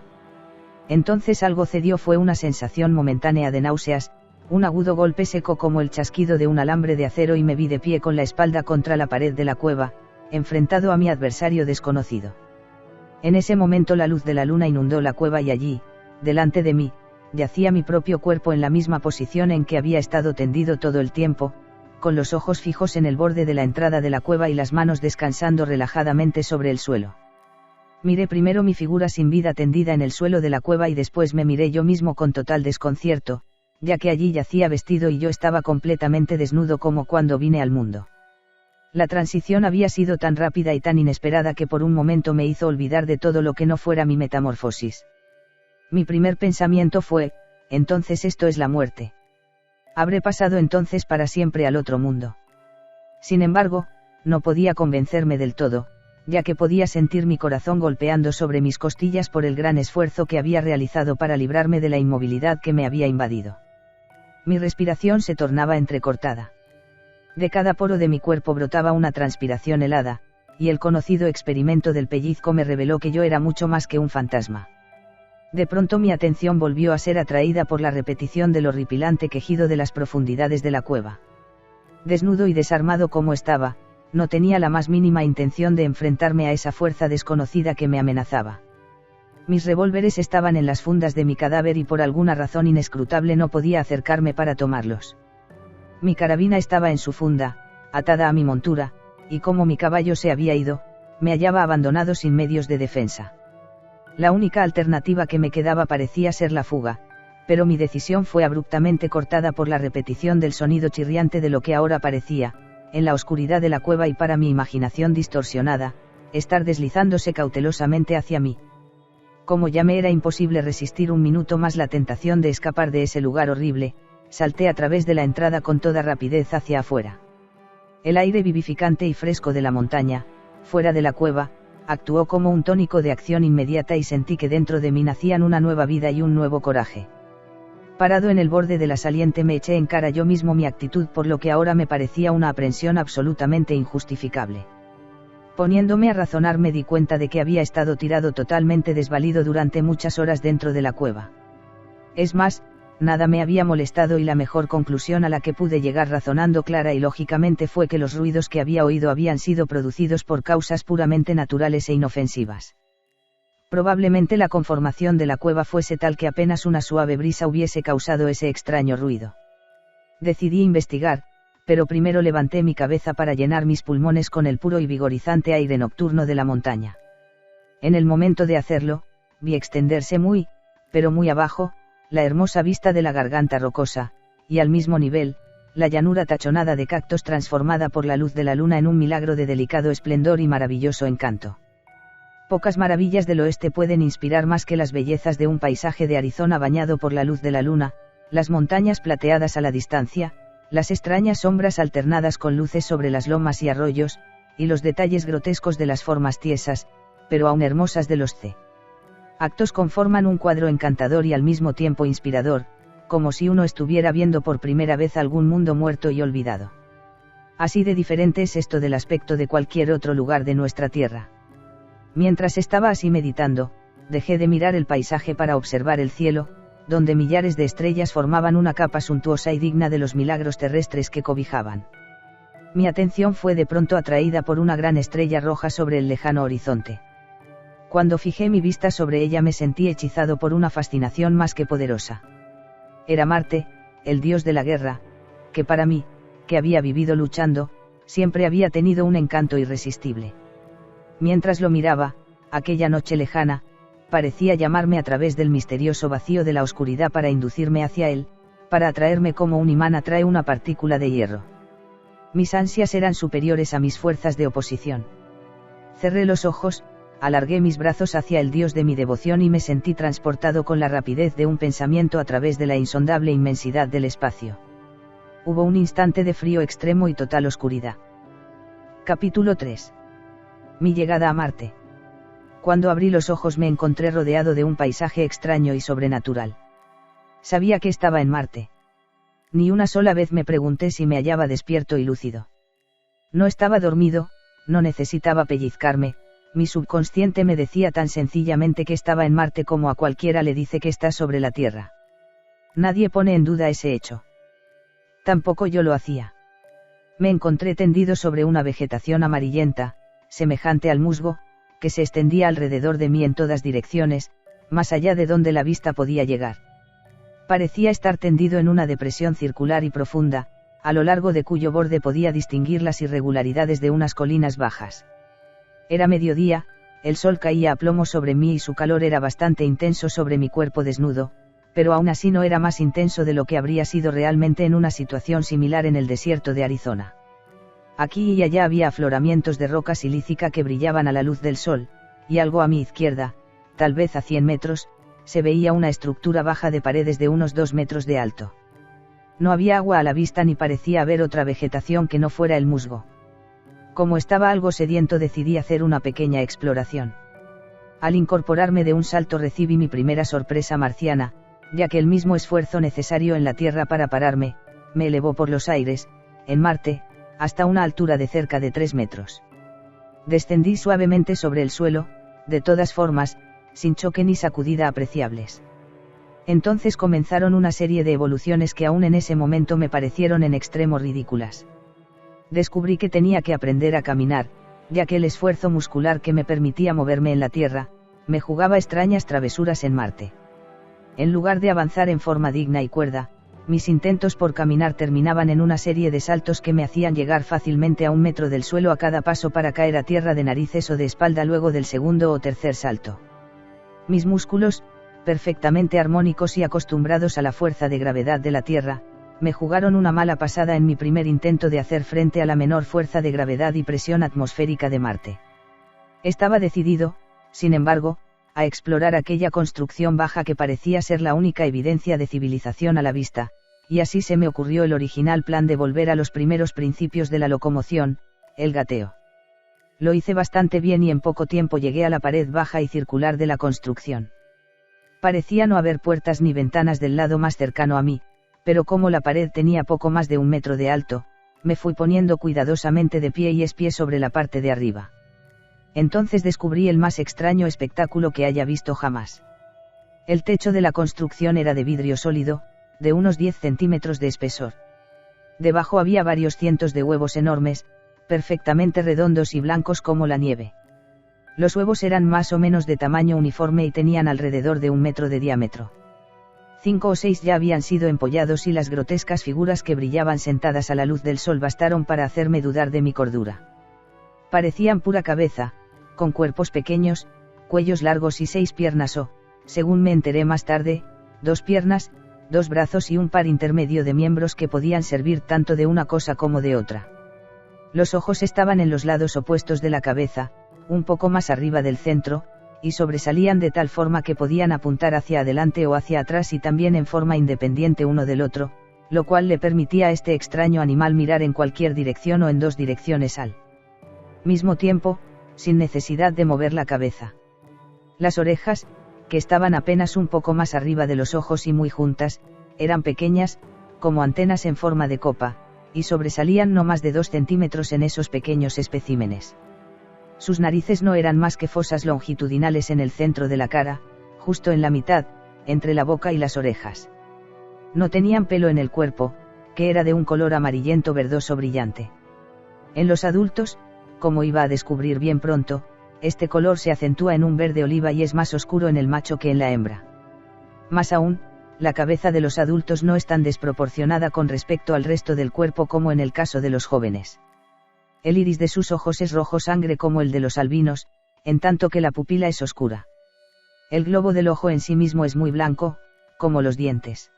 Entonces algo cedió, fue una sensación momentánea de náuseas, un agudo golpe seco como el chasquido de un alambre de acero y me vi de pie con la espalda contra la pared de la cueva, enfrentado a mi adversario desconocido. En ese momento la luz de la luna inundó la cueva y allí, delante de mí, yacía mi propio cuerpo en la misma posición en que había estado tendido todo el tiempo, con los ojos fijos en el borde de la entrada de la cueva y las manos descansando relajadamente sobre el suelo. Miré primero mi figura sin vida tendida en el suelo de la cueva y después me miré yo mismo con total desconcierto, ya que allí yacía vestido y yo estaba completamente desnudo como cuando vine al mundo. La transición había sido tan rápida y tan inesperada que por un momento me hizo olvidar de todo lo que no fuera mi metamorfosis. Mi primer pensamiento fue, entonces esto es la muerte. Habré pasado entonces para siempre al otro mundo. Sin embargo, no podía convencerme del todo, ya que podía sentir mi corazón golpeando sobre mis costillas por el gran esfuerzo que había realizado para librarme de la inmovilidad que me había invadido. Mi respiración se tornaba entrecortada. De cada poro de mi cuerpo brotaba una transpiración helada, y el conocido experimento del pellizco me reveló que yo era mucho más que un fantasma. De pronto mi atención volvió a ser atraída por la repetición del horripilante quejido de las profundidades de la cueva. Desnudo y desarmado como estaba, no tenía la más mínima intención de enfrentarme a esa fuerza desconocida que me amenazaba. Mis revólveres estaban en las fundas de mi cadáver y por alguna razón inescrutable no podía acercarme para tomarlos. Mi carabina estaba en su funda, atada a mi montura, y como mi caballo se había ido, me hallaba abandonado sin medios de defensa. La única alternativa que me quedaba parecía ser la fuga, pero mi decisión fue abruptamente cortada por la repetición del sonido chirriante de lo que ahora parecía, en la oscuridad de la cueva y para mi imaginación distorsionada, estar deslizándose cautelosamente hacia mí. Como ya me era imposible resistir un minuto más la tentación de escapar de ese lugar horrible, salté a través de la entrada con toda rapidez hacia afuera. El aire vivificante y fresco de la montaña, fuera de la cueva, actuó como un tónico de acción inmediata y sentí que dentro de mí nacían una nueva vida y un nuevo coraje. Parado en el borde de la saliente me eché en cara yo mismo mi actitud, por lo que ahora me parecía una aprensión absolutamente injustificable. Poniéndome a razonar me di cuenta de que había estado tirado totalmente desvalido durante muchas horas dentro de la cueva. Es más, nada me había molestado y la mejor conclusión a la que pude llegar razonando clara y lógicamente fue que los ruidos que había oído habían sido producidos por causas puramente naturales e inofensivas. Probablemente la conformación de la cueva fuese tal que apenas una suave brisa hubiese causado ese extraño ruido. Decidí investigar, pero primero levanté mi cabeza para llenar mis pulmones con el puro y vigorizante aire nocturno de la montaña. En el momento de hacerlo, vi extenderse muy, pero muy abajo, la hermosa vista de la garganta rocosa, y al mismo nivel, la llanura tachonada de cactos transformada por la luz de la luna en un milagro de delicado esplendor y maravilloso encanto. Pocas maravillas del oeste pueden inspirar más que las bellezas de un paisaje de Arizona bañado por la luz de la luna, las montañas plateadas a la distancia, las extrañas sombras alternadas con luces sobre las lomas y arroyos, y los detalles grotescos de las formas tiesas, pero aún hermosas de los actos conforman un cuadro encantador y al mismo tiempo inspirador, como si uno estuviera viendo por primera vez algún mundo muerto y olvidado. Así de diferente es esto del aspecto de cualquier otro lugar de nuestra tierra. Mientras estaba así meditando, dejé de mirar el paisaje para observar el cielo, donde millares de estrellas formaban una capa suntuosa y digna de los milagros terrestres que cobijaban. Mi atención fue de pronto atraída por una gran estrella roja sobre el lejano horizonte. Cuando fijé mi vista sobre ella me sentí hechizado por una fascinación más que poderosa. Era Marte, el dios de la guerra, que para mí, que había vivido luchando, siempre había tenido un encanto irresistible. Mientras lo miraba, aquella noche lejana, parecía llamarme a través del misterioso vacío de la oscuridad para inducirme hacia él, para atraerme como un imán atrae una partícula de hierro. Mis ansias eran superiores a mis fuerzas de oposición. Cerré los ojos, alargué mis brazos hacia el dios de mi devoción y me sentí transportado con la rapidez de un pensamiento a través de la insondable inmensidad del espacio. Hubo un instante de frío extremo y total oscuridad. Capítulo 3. Mi llegada a Marte. Cuando abrí los ojos me encontré rodeado de un paisaje extraño y sobrenatural. Sabía que estaba en Marte. Ni una sola vez me pregunté si me hallaba despierto y lúcido. No estaba dormido, no necesitaba pellizcarme, mi subconsciente me decía tan sencillamente que estaba en Marte como a cualquiera le dice que está sobre la Tierra. Nadie pone en duda ese hecho. Tampoco yo lo hacía. Me encontré tendido sobre una vegetación amarillenta, semejante al musgo, que se extendía alrededor de mí en todas direcciones, más allá de donde la vista podía llegar. Parecía estar tendido en una depresión circular y profunda, a lo largo de cuyo borde podía distinguir las irregularidades de unas colinas bajas. Era mediodía, el sol caía a plomo sobre mí y su calor era bastante intenso sobre mi cuerpo desnudo, pero aún así no era más intenso de lo que habría sido realmente en una situación similar en el desierto de Arizona. Aquí y allá había afloramientos de roca silícica que brillaban a la luz del sol, y algo a mi izquierda, tal vez a 100 metros, se veía una estructura baja de paredes de unos 2 metros de alto. No había agua a la vista ni parecía haber otra vegetación que no fuera el musgo. Como estaba algo sediento decidí hacer una pequeña exploración. Al incorporarme de un salto recibí mi primera sorpresa marciana, ya que el mismo esfuerzo necesario en la Tierra para pararme, me elevó por los aires, en Marte, hasta una altura de cerca de 3 metros. Descendí suavemente sobre el suelo, de todas formas, sin choque ni sacudida apreciables. Entonces comenzaron una serie de evoluciones que aún en ese momento me parecieron en extremo ridículas. Descubrí que tenía que aprender a caminar, ya que el esfuerzo muscular que me permitía moverme en la Tierra, me jugaba extrañas travesuras en Marte. En lugar de avanzar en forma digna y cuerda, mis intentos por caminar terminaban en una serie de saltos que me hacían llegar fácilmente a 1 metro del suelo a cada paso para caer a tierra de narices o de espalda luego del segundo o tercer salto. Mis músculos, perfectamente armónicos y acostumbrados a la fuerza de gravedad de la Tierra, me jugaron una mala pasada en mi primer intento de hacer frente a la menor fuerza de gravedad y presión atmosférica de Marte. Estaba decidido, sin embargo, a explorar aquella construcción baja que parecía ser la única evidencia de civilización a la vista, y así se me ocurrió el original plan de volver a los primeros principios de la locomoción, el gateo. Lo hice bastante bien y en poco tiempo llegué a la pared baja y circular de la construcción. Parecía no haber puertas ni ventanas del lado más cercano a mí, pero como la pared tenía poco más de 1 metro de alto, me fui poniendo cuidadosamente de pie y espié sobre la parte de arriba. Entonces descubrí el más extraño espectáculo que haya visto jamás. El techo de la construcción era de vidrio sólido, de unos 10 centímetros de espesor. Debajo había varios cientos de huevos enormes, perfectamente redondos y blancos como la nieve. Los huevos eran más o menos de tamaño uniforme y tenían alrededor de 1 metro de diámetro. 5 o 6 ya habían sido empollados y las grotescas figuras que brillaban sentadas a la luz del sol bastaron para hacerme dudar de mi cordura. Parecían pura cabeza, con cuerpos pequeños, cuellos largos y 6 piernas o, según me enteré más tarde, 2 piernas, 2 brazos y un par intermedio de miembros que podían servir tanto de una cosa como de otra. Los ojos estaban en los lados opuestos de la cabeza, un poco más arriba del centro, y sobresalían de tal forma que podían apuntar hacia adelante o hacia atrás y también en forma independiente uno del otro, lo cual le permitía a este extraño animal mirar en cualquier dirección o en 2 direcciones al mismo tiempo, sin necesidad de mover la cabeza. Las orejas, que estaban apenas un poco más arriba de los ojos y muy juntas, eran pequeñas, como antenas en forma de copa, y sobresalían no más de 2 centímetros en esos pequeños especímenes. Sus narices no eran más que fosas longitudinales en el centro de la cara, justo en la mitad, entre la boca y las orejas. No tenían pelo en el cuerpo, que era de un color amarillento verdoso brillante. En los adultos, como iba a descubrir bien pronto, este color se acentúa en un verde oliva y es más oscuro en el macho que en la hembra. Más aún, la cabeza de los adultos no es tan desproporcionada con respecto al resto del cuerpo como en el caso de los jóvenes. El iris de sus ojos es rojo sangre como el de los albinos, en tanto que la pupila es oscura. El globo del ojo en sí mismo es muy blanco, como los dientes.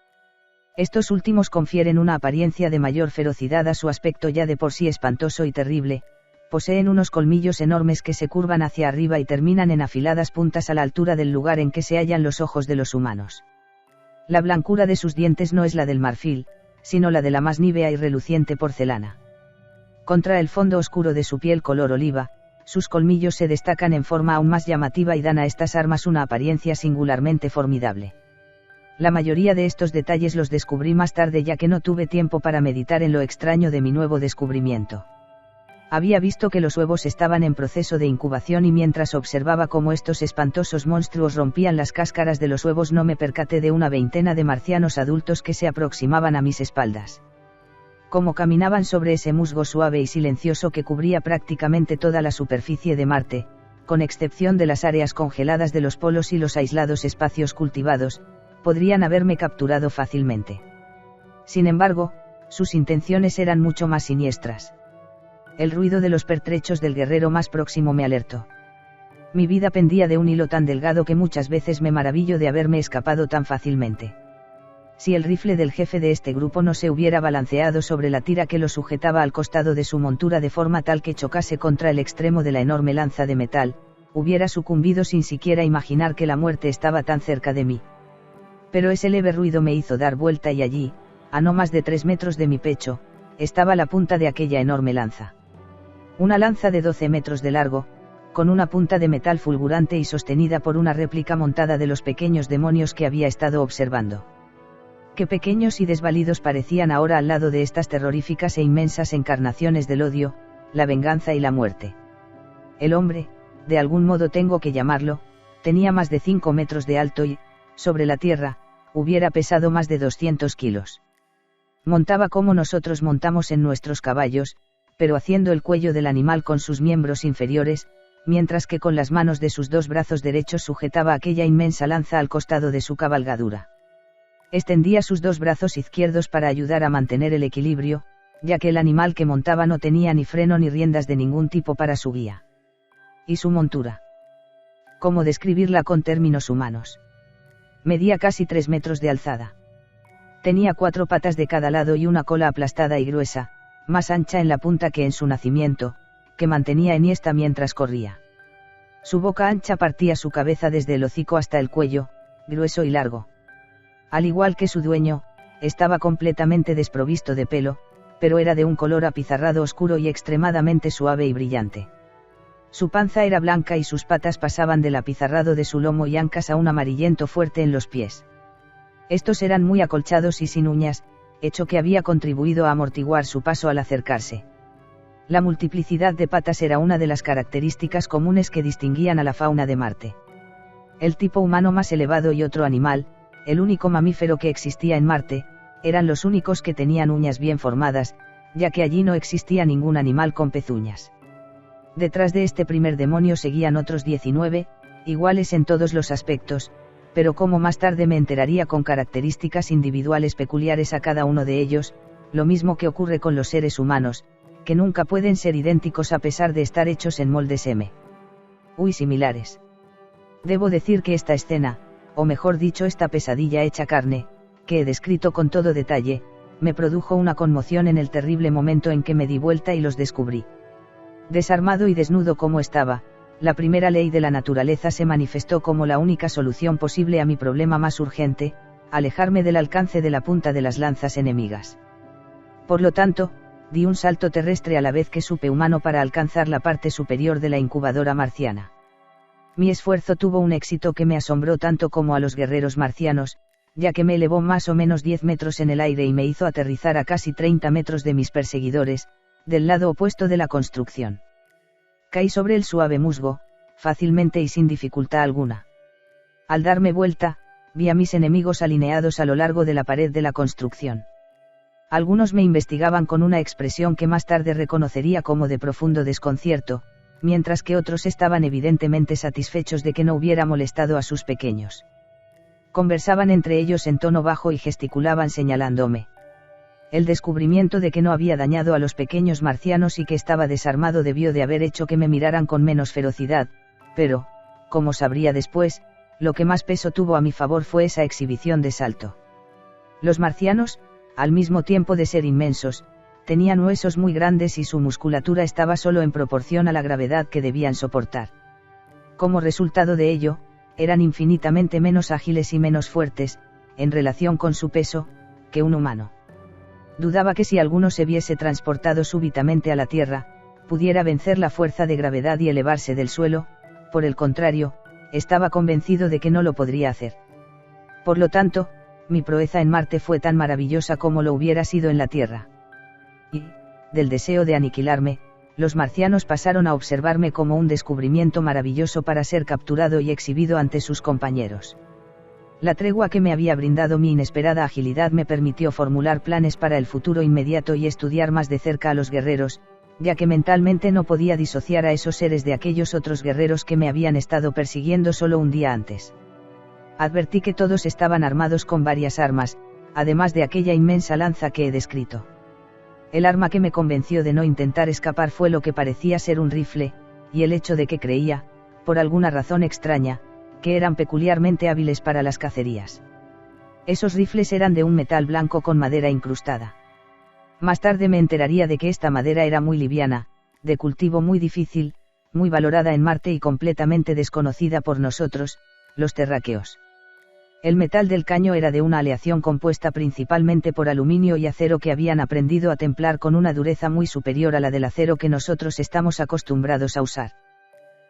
Estos últimos confieren una apariencia de mayor ferocidad a su aspecto ya de por sí espantoso y terrible, Poseen unos colmillos enormes que se curvan hacia arriba y terminan en afiladas puntas a la altura del lugar en que se hallan los ojos de los humanos. La blancura de sus dientes no es la del marfil, sino la de la más nívea y reluciente porcelana. Contra el fondo oscuro de su piel color oliva, sus colmillos se destacan en forma aún más llamativa y dan a estas armas una apariencia singularmente formidable. La mayoría de estos detalles los descubrí más tarde, ya que no tuve tiempo para meditar en lo extraño de mi nuevo descubrimiento. Había visto que los huevos estaban en proceso de incubación y mientras observaba cómo estos espantosos monstruos rompían las cáscaras de los huevos no me percaté de una veintena de marcianos adultos que se aproximaban a mis espaldas. Como caminaban sobre ese musgo suave y silencioso que cubría prácticamente toda la superficie de Marte, con excepción de las áreas congeladas de los polos y los aislados espacios cultivados, podrían haberme capturado fácilmente. Sin embargo, sus intenciones eran mucho más siniestras. El ruido de los pertrechos del guerrero más próximo me alertó. Mi vida pendía de un hilo tan delgado que muchas veces me maravillo de haberme escapado tan fácilmente. Si el rifle del jefe de este grupo no se hubiera balanceado sobre la tira que lo sujetaba al costado de su montura de forma tal que chocase contra el extremo de la enorme lanza de metal, hubiera sucumbido sin siquiera imaginar que la muerte estaba tan cerca de mí. Pero ese leve ruido me hizo dar vuelta y allí, a no más de 3 metros de mi pecho, estaba la punta de aquella enorme lanza. Una lanza de 12 metros de largo, con una punta de metal fulgurante y sostenida por una réplica montada de los pequeños demonios que había estado observando. Qué pequeños y desvalidos parecían ahora al lado de estas terroríficas e inmensas encarnaciones del odio, la venganza y la muerte. El hombre, de algún modo tengo que llamarlo, tenía más de 5 metros de alto y, sobre la tierra, hubiera pesado más de 200 kilos. Montaba como nosotros montamos en nuestros caballos, pero haciendo el cuello del animal con sus miembros inferiores, mientras que con las manos de sus 2 brazos derechos sujetaba aquella inmensa lanza al costado de su cabalgadura. Extendía sus 2 brazos izquierdos para ayudar a mantener el equilibrio, ya que el animal que montaba no tenía ni freno ni riendas de ningún tipo para su guía. ¿Y su montura? ¿Cómo describirla con términos humanos? Medía casi 3 metros de alzada. Tenía 4 patas de cada lado y una cola aplastada y gruesa, más ancha en la punta que en su nacimiento, que mantenía enhiesta mientras corría. Su boca ancha partía su cabeza desde el hocico hasta el cuello, grueso y largo. Al igual que su dueño, estaba completamente desprovisto de pelo, pero era de un color apizarrado oscuro y extremadamente suave y brillante. Su panza era blanca y sus patas pasaban del apizarrado de su lomo y ancas a un amarillento fuerte en los pies. Estos eran muy acolchados y sin uñas, hecho que había contribuido a amortiguar su paso al acercarse. La multiplicidad de patas era una de las características comunes que distinguían a la fauna de Marte. El tipo humano más elevado y otro animal, el único mamífero que existía en Marte, eran los únicos que tenían uñas bien formadas, ya que allí no existía ningún animal con pezuñas. Detrás de este primer demonio seguían otros 19, iguales en todos los aspectos, pero como más tarde me enteraría, con características individuales peculiares a cada uno de ellos, lo mismo que ocurre con los seres humanos, que nunca pueden ser idénticos a pesar de estar hechos en moldes similares. Debo decir que esta escena, o mejor dicho esta pesadilla hecha carne, que he descrito con todo detalle, me produjo una conmoción en el terrible momento en que me di vuelta y los descubrí. Desarmado y desnudo como estaba, la primera ley de la naturaleza se manifestó como la única solución posible a mi problema más urgente, alejarme del alcance de la punta de las lanzas enemigas. Por lo tanto, di un salto terrestre a la vez que supe humano para alcanzar la parte superior de la incubadora marciana. Mi esfuerzo tuvo un éxito que me asombró tanto como a los guerreros marcianos, ya que me elevó más o menos 10 metros en el aire y me hizo aterrizar a casi 30 metros de mis perseguidores, del lado opuesto de la construcción. Caí sobre el suave musgo, fácilmente y sin dificultad alguna. Al darme vuelta, vi a mis enemigos alineados a lo largo de la pared de la construcción. Algunos me investigaban con una expresión que más tarde reconocería como de profundo desconcierto, mientras que otros estaban evidentemente satisfechos de que no hubiera molestado a sus pequeños. Conversaban entre ellos en tono bajo y gesticulaban señalándome. El descubrimiento de que no había dañado a los pequeños marcianos y que estaba desarmado debió de haber hecho que me miraran con menos ferocidad, pero, como sabría después, lo que más peso tuvo a mi favor fue esa exhibición de salto. Los marcianos, al mismo tiempo de ser inmensos, tenían huesos muy grandes y su musculatura estaba solo en proporción a la gravedad que debían soportar. Como resultado de ello, eran infinitamente menos ágiles y menos fuertes, en relación con su peso, que un humano. Dudaba que si alguno se viese transportado súbitamente a la Tierra, pudiera vencer la fuerza de gravedad y elevarse del suelo, por el contrario, estaba convencido de que no lo podría hacer. Por lo tanto, mi proeza en Marte fue tan maravillosa como lo hubiera sido en la Tierra. Y, del deseo de aniquilarme, los marcianos pasaron a observarme como un descubrimiento maravilloso para ser capturado y exhibido ante sus compañeros. La tregua que me había brindado mi inesperada agilidad me permitió formular planes para el futuro inmediato y estudiar más de cerca a los guerreros, ya que mentalmente no podía disociar a esos seres de aquellos otros guerreros que me habían estado persiguiendo solo un día antes. Advertí que todos estaban armados con varias armas, además de aquella inmensa lanza que he descrito. El arma que me convenció de no intentar escapar fue lo que parecía ser un rifle, y el hecho de que creía, por alguna razón extraña, que eran peculiarmente hábiles para las cacerías. Esos rifles eran de un metal blanco con madera incrustada. Más tarde me enteraría de que esta madera era muy liviana, de cultivo muy difícil, muy valorada en Marte y completamente desconocida por nosotros, los terráqueos. El metal del caño era de una aleación compuesta principalmente por aluminio y acero que habían aprendido a templar con una dureza muy superior a la del acero que nosotros estamos acostumbrados a usar.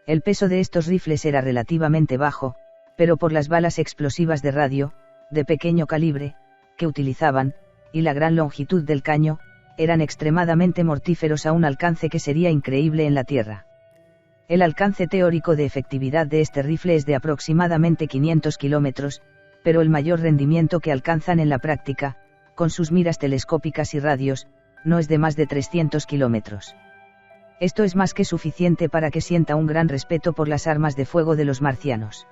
El peso de estos rifles era relativamente bajo, pero por las balas explosivas de radio, de pequeño calibre, que utilizaban, y la gran longitud del caño, eran extremadamente mortíferos a un alcance que sería increíble en la Tierra. El alcance teórico de efectividad de este rifle es de aproximadamente 500 kilómetros, pero el mayor rendimiento que alcanzan en la práctica, con sus miras telescópicas y radios, no es de más de 300 kilómetros. Esto es más que suficiente para que sienta un gran respeto por las armas de fuego de los marcianos.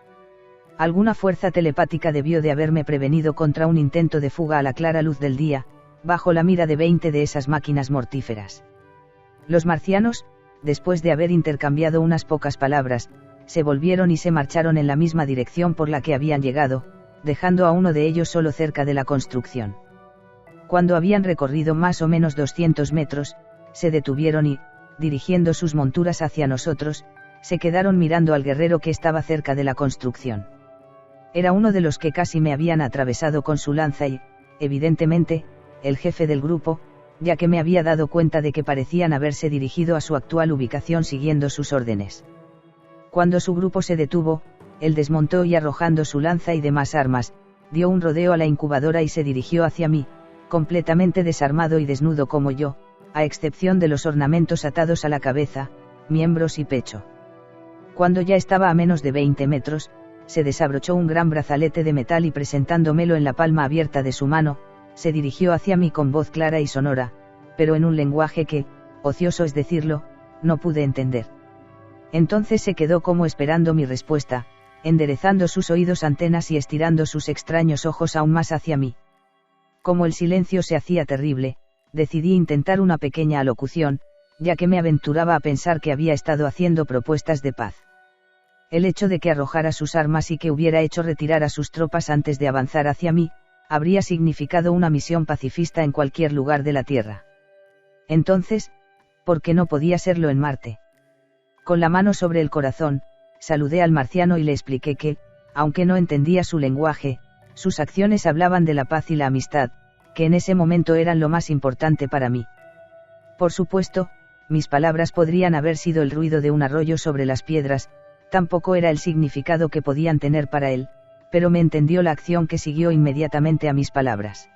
Alguna fuerza telepática debió de haberme prevenido contra un intento de fuga a la clara luz del día, bajo la mira de 20 de esas máquinas mortíferas. Los marcianos, después de haber intercambiado unas pocas palabras, se volvieron y se marcharon en la misma dirección por la que habían llegado, dejando a uno de ellos solo cerca de la construcción. Cuando habían recorrido más o menos 200 metros, se detuvieron y, dirigiendo sus monturas hacia nosotros, se quedaron mirando al guerrero que estaba cerca de la construcción. Era uno de los que casi me habían atravesado con su lanza y, evidentemente, el jefe del grupo, ya que me había dado cuenta de que parecían haberse dirigido a su actual ubicación siguiendo sus órdenes. Cuando su grupo se detuvo, él desmontó y arrojando su lanza y demás armas, dio un rodeo a la incubadora y se dirigió hacia mí, completamente desarmado y desnudo como yo, a excepción de los ornamentos atados a la cabeza, miembros y pecho. Cuando ya estaba a menos de 20 metros, se desabrochó un gran brazalete de metal y presentándomelo en la palma abierta de su mano, se dirigió hacia mí con voz clara y sonora, pero en un lenguaje que, ocioso es decirlo, no pude entender. Entonces se quedó como esperando mi respuesta, enderezando sus oídos antenas y estirando sus extraños ojos aún más hacia mí. Como el silencio se hacía terrible, decidí intentar una pequeña alocución, ya que me aventuraba a pensar que había estado haciendo propuestas de paz. El hecho de que arrojara sus armas y que hubiera hecho retirar a sus tropas antes de avanzar hacia mí, habría significado una misión pacifista en cualquier lugar de la Tierra. Entonces, ¿por qué no podía serlo en Marte? Con la mano sobre el corazón, saludé al marciano y le expliqué que, aunque no entendía su lenguaje, sus acciones hablaban de la paz y la amistad, que en ese momento eran lo más importante para mí. Por supuesto, mis palabras podrían haber sido el ruido de un arroyo sobre las piedras, tampoco era el significado que podían tener para él, pero me entendió la acción que siguió inmediatamente a mis palabras.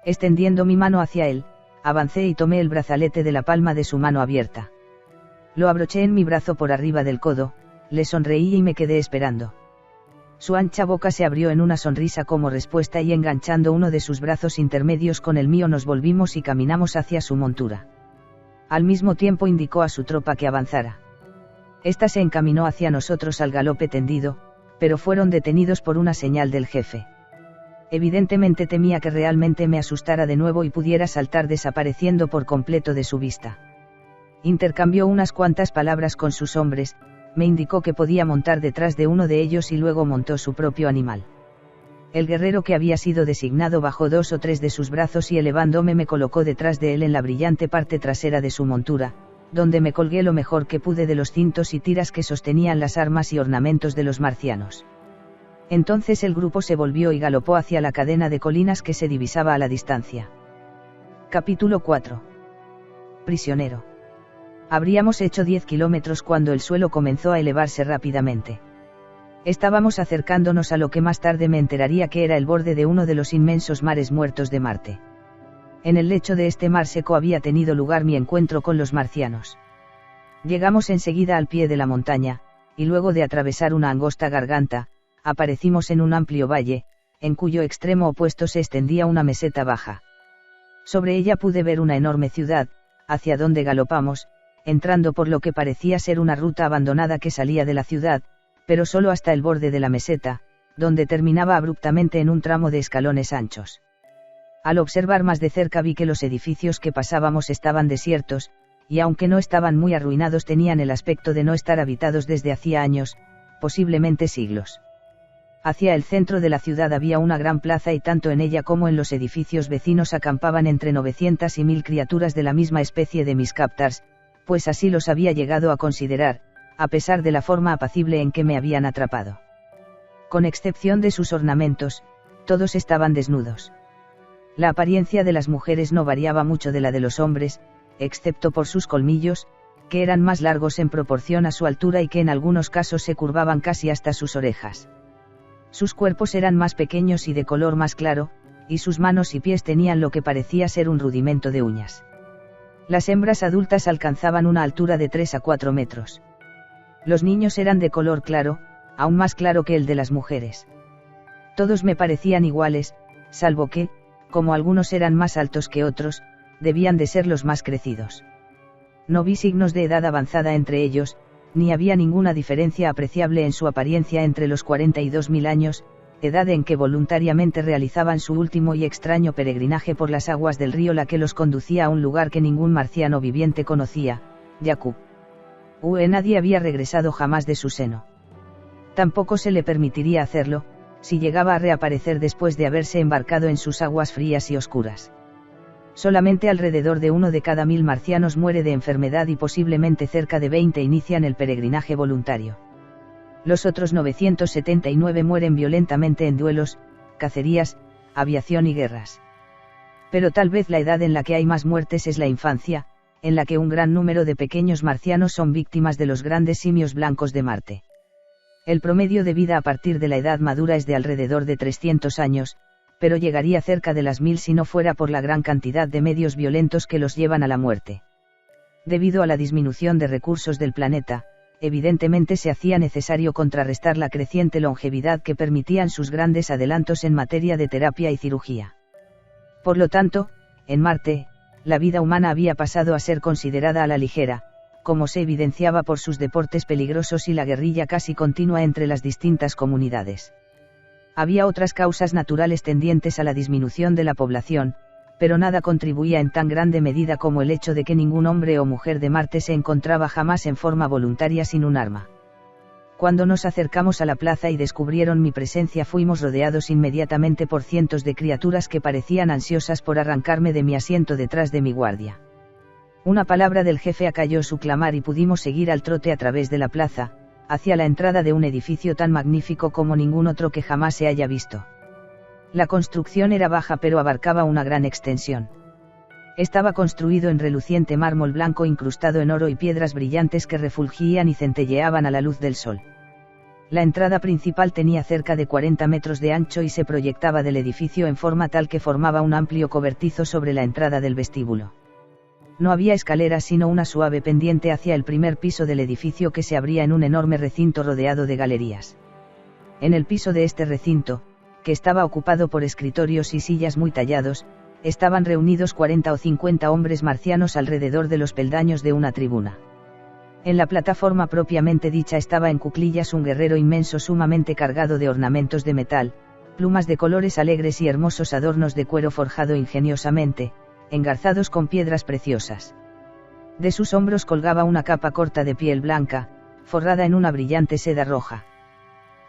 Extendiendo mi mano hacia él, avancé y tomé el brazalete de la palma de su mano abierta. Lo abroché en mi brazo por arriba del codo, le sonreí y me quedé esperando. Su ancha boca se abrió en una sonrisa como respuesta y enganchando uno de sus brazos intermedios con el mío nos volvimos y caminamos hacia su montura. Al mismo tiempo indicó a su tropa que avanzara. Esta se encaminó hacia nosotros al galope tendido, pero fueron detenidos por una señal del jefe. Evidentemente temía que realmente me asustara de nuevo y pudiera saltar desapareciendo por completo de su vista. Intercambió unas cuantas palabras con sus hombres, me indicó que podía montar detrás de uno de ellos y luego montó su propio animal. El guerrero que había sido designado bajó 2 o 3 de sus brazos y elevándome me colocó detrás de él en la brillante parte trasera de su montura, donde me colgué lo mejor que pude de los cintos y tiras que sostenían las armas y ornamentos de los marcianos. Entonces el grupo se volvió y galopó hacia la cadena de colinas que se divisaba a la distancia. Capítulo 4. Prisionero. Habríamos hecho 10 kilómetros cuando el suelo comenzó a elevarse rápidamente. Estábamos acercándonos a lo que más tarde me enteraría que era el borde de uno de los inmensos mares muertos de Marte. En el lecho de este mar seco había tenido lugar mi encuentro con los marcianos. Llegamos enseguida al pie de la montaña, y luego de atravesar una angosta garganta, aparecimos en un amplio valle, en cuyo extremo opuesto se extendía una meseta baja. Sobre ella pude ver una enorme ciudad, hacia donde galopamos, entrando por lo que parecía ser una ruta abandonada que salía de la ciudad, pero solo hasta el borde de la meseta, donde terminaba abruptamente en un tramo de escalones anchos. Al observar más de cerca vi que los edificios que pasábamos estaban desiertos, y aunque no estaban muy arruinados tenían el aspecto de no estar habitados desde hacía años, posiblemente siglos. Hacia el centro de la ciudad había una gran plaza y tanto en ella como en los edificios vecinos acampaban entre 900 y 1000 criaturas de la misma especie de Miscaptars, pues así los había llegado a considerar, a pesar de la forma apacible en que me habían atrapado. Con excepción de sus ornamentos, todos estaban desnudos. La apariencia de las mujeres no variaba mucho de la de los hombres, excepto por sus colmillos, que eran más largos en proporción a su altura y que en algunos casos se curvaban casi hasta sus orejas. Sus cuerpos eran más pequeños y de color más claro, y sus manos y pies tenían lo que parecía ser un rudimento de uñas. Las hembras adultas alcanzaban una altura de 3 a 4 metros. Los niños eran de color claro, aún más claro que el de las mujeres. Todos me parecían iguales, salvo que, como algunos eran más altos que otros, debían de ser los más crecidos. No vi signos de edad avanzada entre ellos, ni había ninguna diferencia apreciable en su apariencia entre los 42.000 años, edad en que voluntariamente realizaban su último y extraño peregrinaje por las aguas del río la que los conducía a un lugar que ningún marciano viviente conocía, Jakku. Nadie había regresado jamás de su seno. Tampoco se le permitiría hacerlo, si llegaba a reaparecer después de haberse embarcado en sus aguas frías y oscuras. Solamente alrededor de 1 de cada 1000 marcianos muere de enfermedad y posiblemente cerca de 20 inician el peregrinaje voluntario. Los otros 979 mueren violentamente en duelos, cacerías, aviación y guerras. Pero tal vez la edad en la que hay más muertes es la infancia, en la que un gran número de pequeños marcianos son víctimas de los grandes simios blancos de Marte. El promedio de vida a partir de la edad madura es de alrededor de 300 años, pero llegaría cerca de las 1000 si no fuera por la gran cantidad de medios violentos que los llevan a la muerte. Debido a la disminución de recursos del planeta, evidentemente se hacía necesario contrarrestar la creciente longevidad que permitían sus grandes adelantos en materia de terapia y cirugía. Por lo tanto, en Marte, la vida humana había pasado a ser considerada a la ligera, como se evidenciaba por sus deportes peligrosos y la guerrilla casi continua entre las distintas comunidades. Había otras causas naturales tendientes a la disminución de la población, pero nada contribuía en tan grande medida como el hecho de que ningún hombre o mujer de Marte se encontraba jamás en forma voluntaria sin un arma. Cuando nos acercamos a la plaza y descubrieron mi presencia fuimos rodeados inmediatamente por cientos de criaturas que parecían ansiosas por arrancarme de mi asiento detrás de mi guardia. Una palabra del jefe acalló su clamar y pudimos seguir al trote a través de la plaza, hacia la entrada de un edificio tan magnífico como ningún otro que jamás se haya visto. La construcción era baja pero abarcaba una gran extensión. Estaba construido en reluciente mármol blanco incrustado en oro y piedras brillantes que refulgían y centelleaban a la luz del sol. La entrada principal tenía cerca de 40 metros de ancho y se proyectaba del edificio en forma tal que formaba un amplio cobertizo sobre la entrada del vestíbulo. No había escaleras sino una suave pendiente hacia el primer piso del edificio que se abría en un enorme recinto rodeado de galerías. En el piso de este recinto, que estaba ocupado por escritorios y sillas muy tallados, estaban reunidos 40 o 50 hombres marcianos alrededor de los peldaños de una tribuna. En la plataforma propiamente dicha estaba en cuclillas un guerrero inmenso sumamente cargado de ornamentos de metal, plumas de colores alegres y hermosos adornos de cuero forjado ingeniosamente, engarzados con piedras preciosas. De sus hombros colgaba una capa corta de piel blanca, forrada en una brillante seda roja.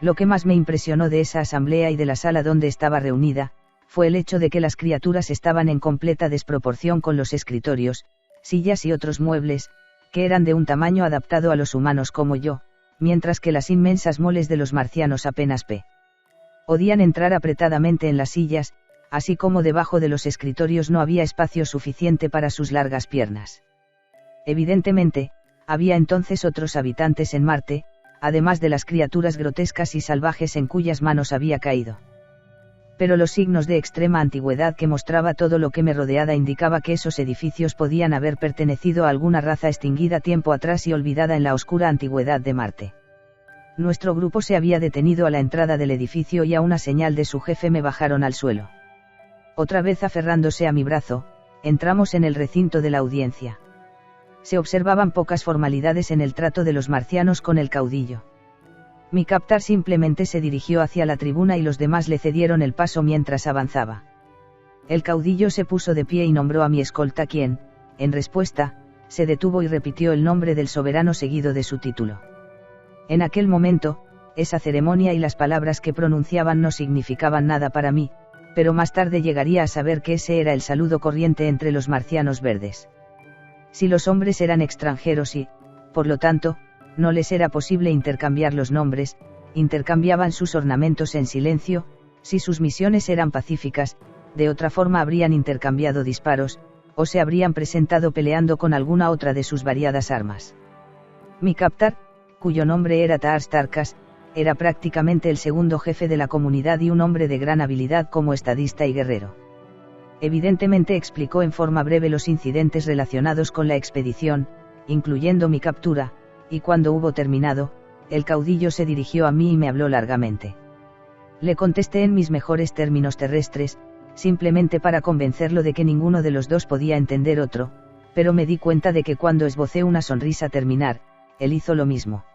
Lo que más me impresionó de esa asamblea y de la sala donde estaba reunida, fue el hecho de que las criaturas estaban en completa desproporción con los escritorios, sillas y otros muebles, que eran de un tamaño adaptado a los humanos como yo, mientras que las inmensas moles de los marcianos apenas podían entrar apretadamente en las sillas, así como debajo de los escritorios no había espacio suficiente para sus largas piernas. Evidentemente, había entonces otros habitantes en Marte, además de las criaturas grotescas y salvajes en cuyas manos había caído. Pero los signos de extrema antigüedad que mostraba todo lo que me rodeaba indicaba que esos edificios podían haber pertenecido a alguna raza extinguida tiempo atrás y olvidada en la oscura antigüedad de Marte. Nuestro grupo se había detenido a la entrada del edificio y a una señal de su jefe me bajaron al suelo. Otra vez aferrándose a mi brazo, entramos en el recinto de la audiencia. Se observaban pocas formalidades en el trato de los marcianos con el caudillo. Mi captar simplemente se dirigió hacia la tribuna y los demás le cedieron el paso mientras avanzaba. El caudillo se puso de pie y nombró a mi escolta quien, en respuesta, se detuvo y repitió el nombre del soberano seguido de su título. En aquel momento, esa ceremonia y las palabras que pronunciaban no significaban nada para mí, pero más tarde llegaría a saber que ese era el saludo corriente entre los marcianos verdes. Si los hombres eran extranjeros y, por lo tanto, no les era posible intercambiar los nombres, intercambiaban sus ornamentos en silencio, si sus misiones eran pacíficas, de otra forma habrían intercambiado disparos, o se habrían presentado peleando con alguna otra de sus variadas armas. Mi captar, cuyo nombre era Taars Tarkas, era prácticamente el segundo jefe de la comunidad y un hombre de gran habilidad como estadista y guerrero. Evidentemente explicó en forma breve los incidentes relacionados con la expedición, incluyendo mi captura, y cuando hubo terminado, el caudillo se dirigió a mí y me habló largamente. Le contesté en mis mejores términos terrestres, simplemente para convencerlo de que ninguno de los dos podía entender otro, pero me di cuenta de que cuando esbocé una sonrisa terminar, él hizo lo mismo.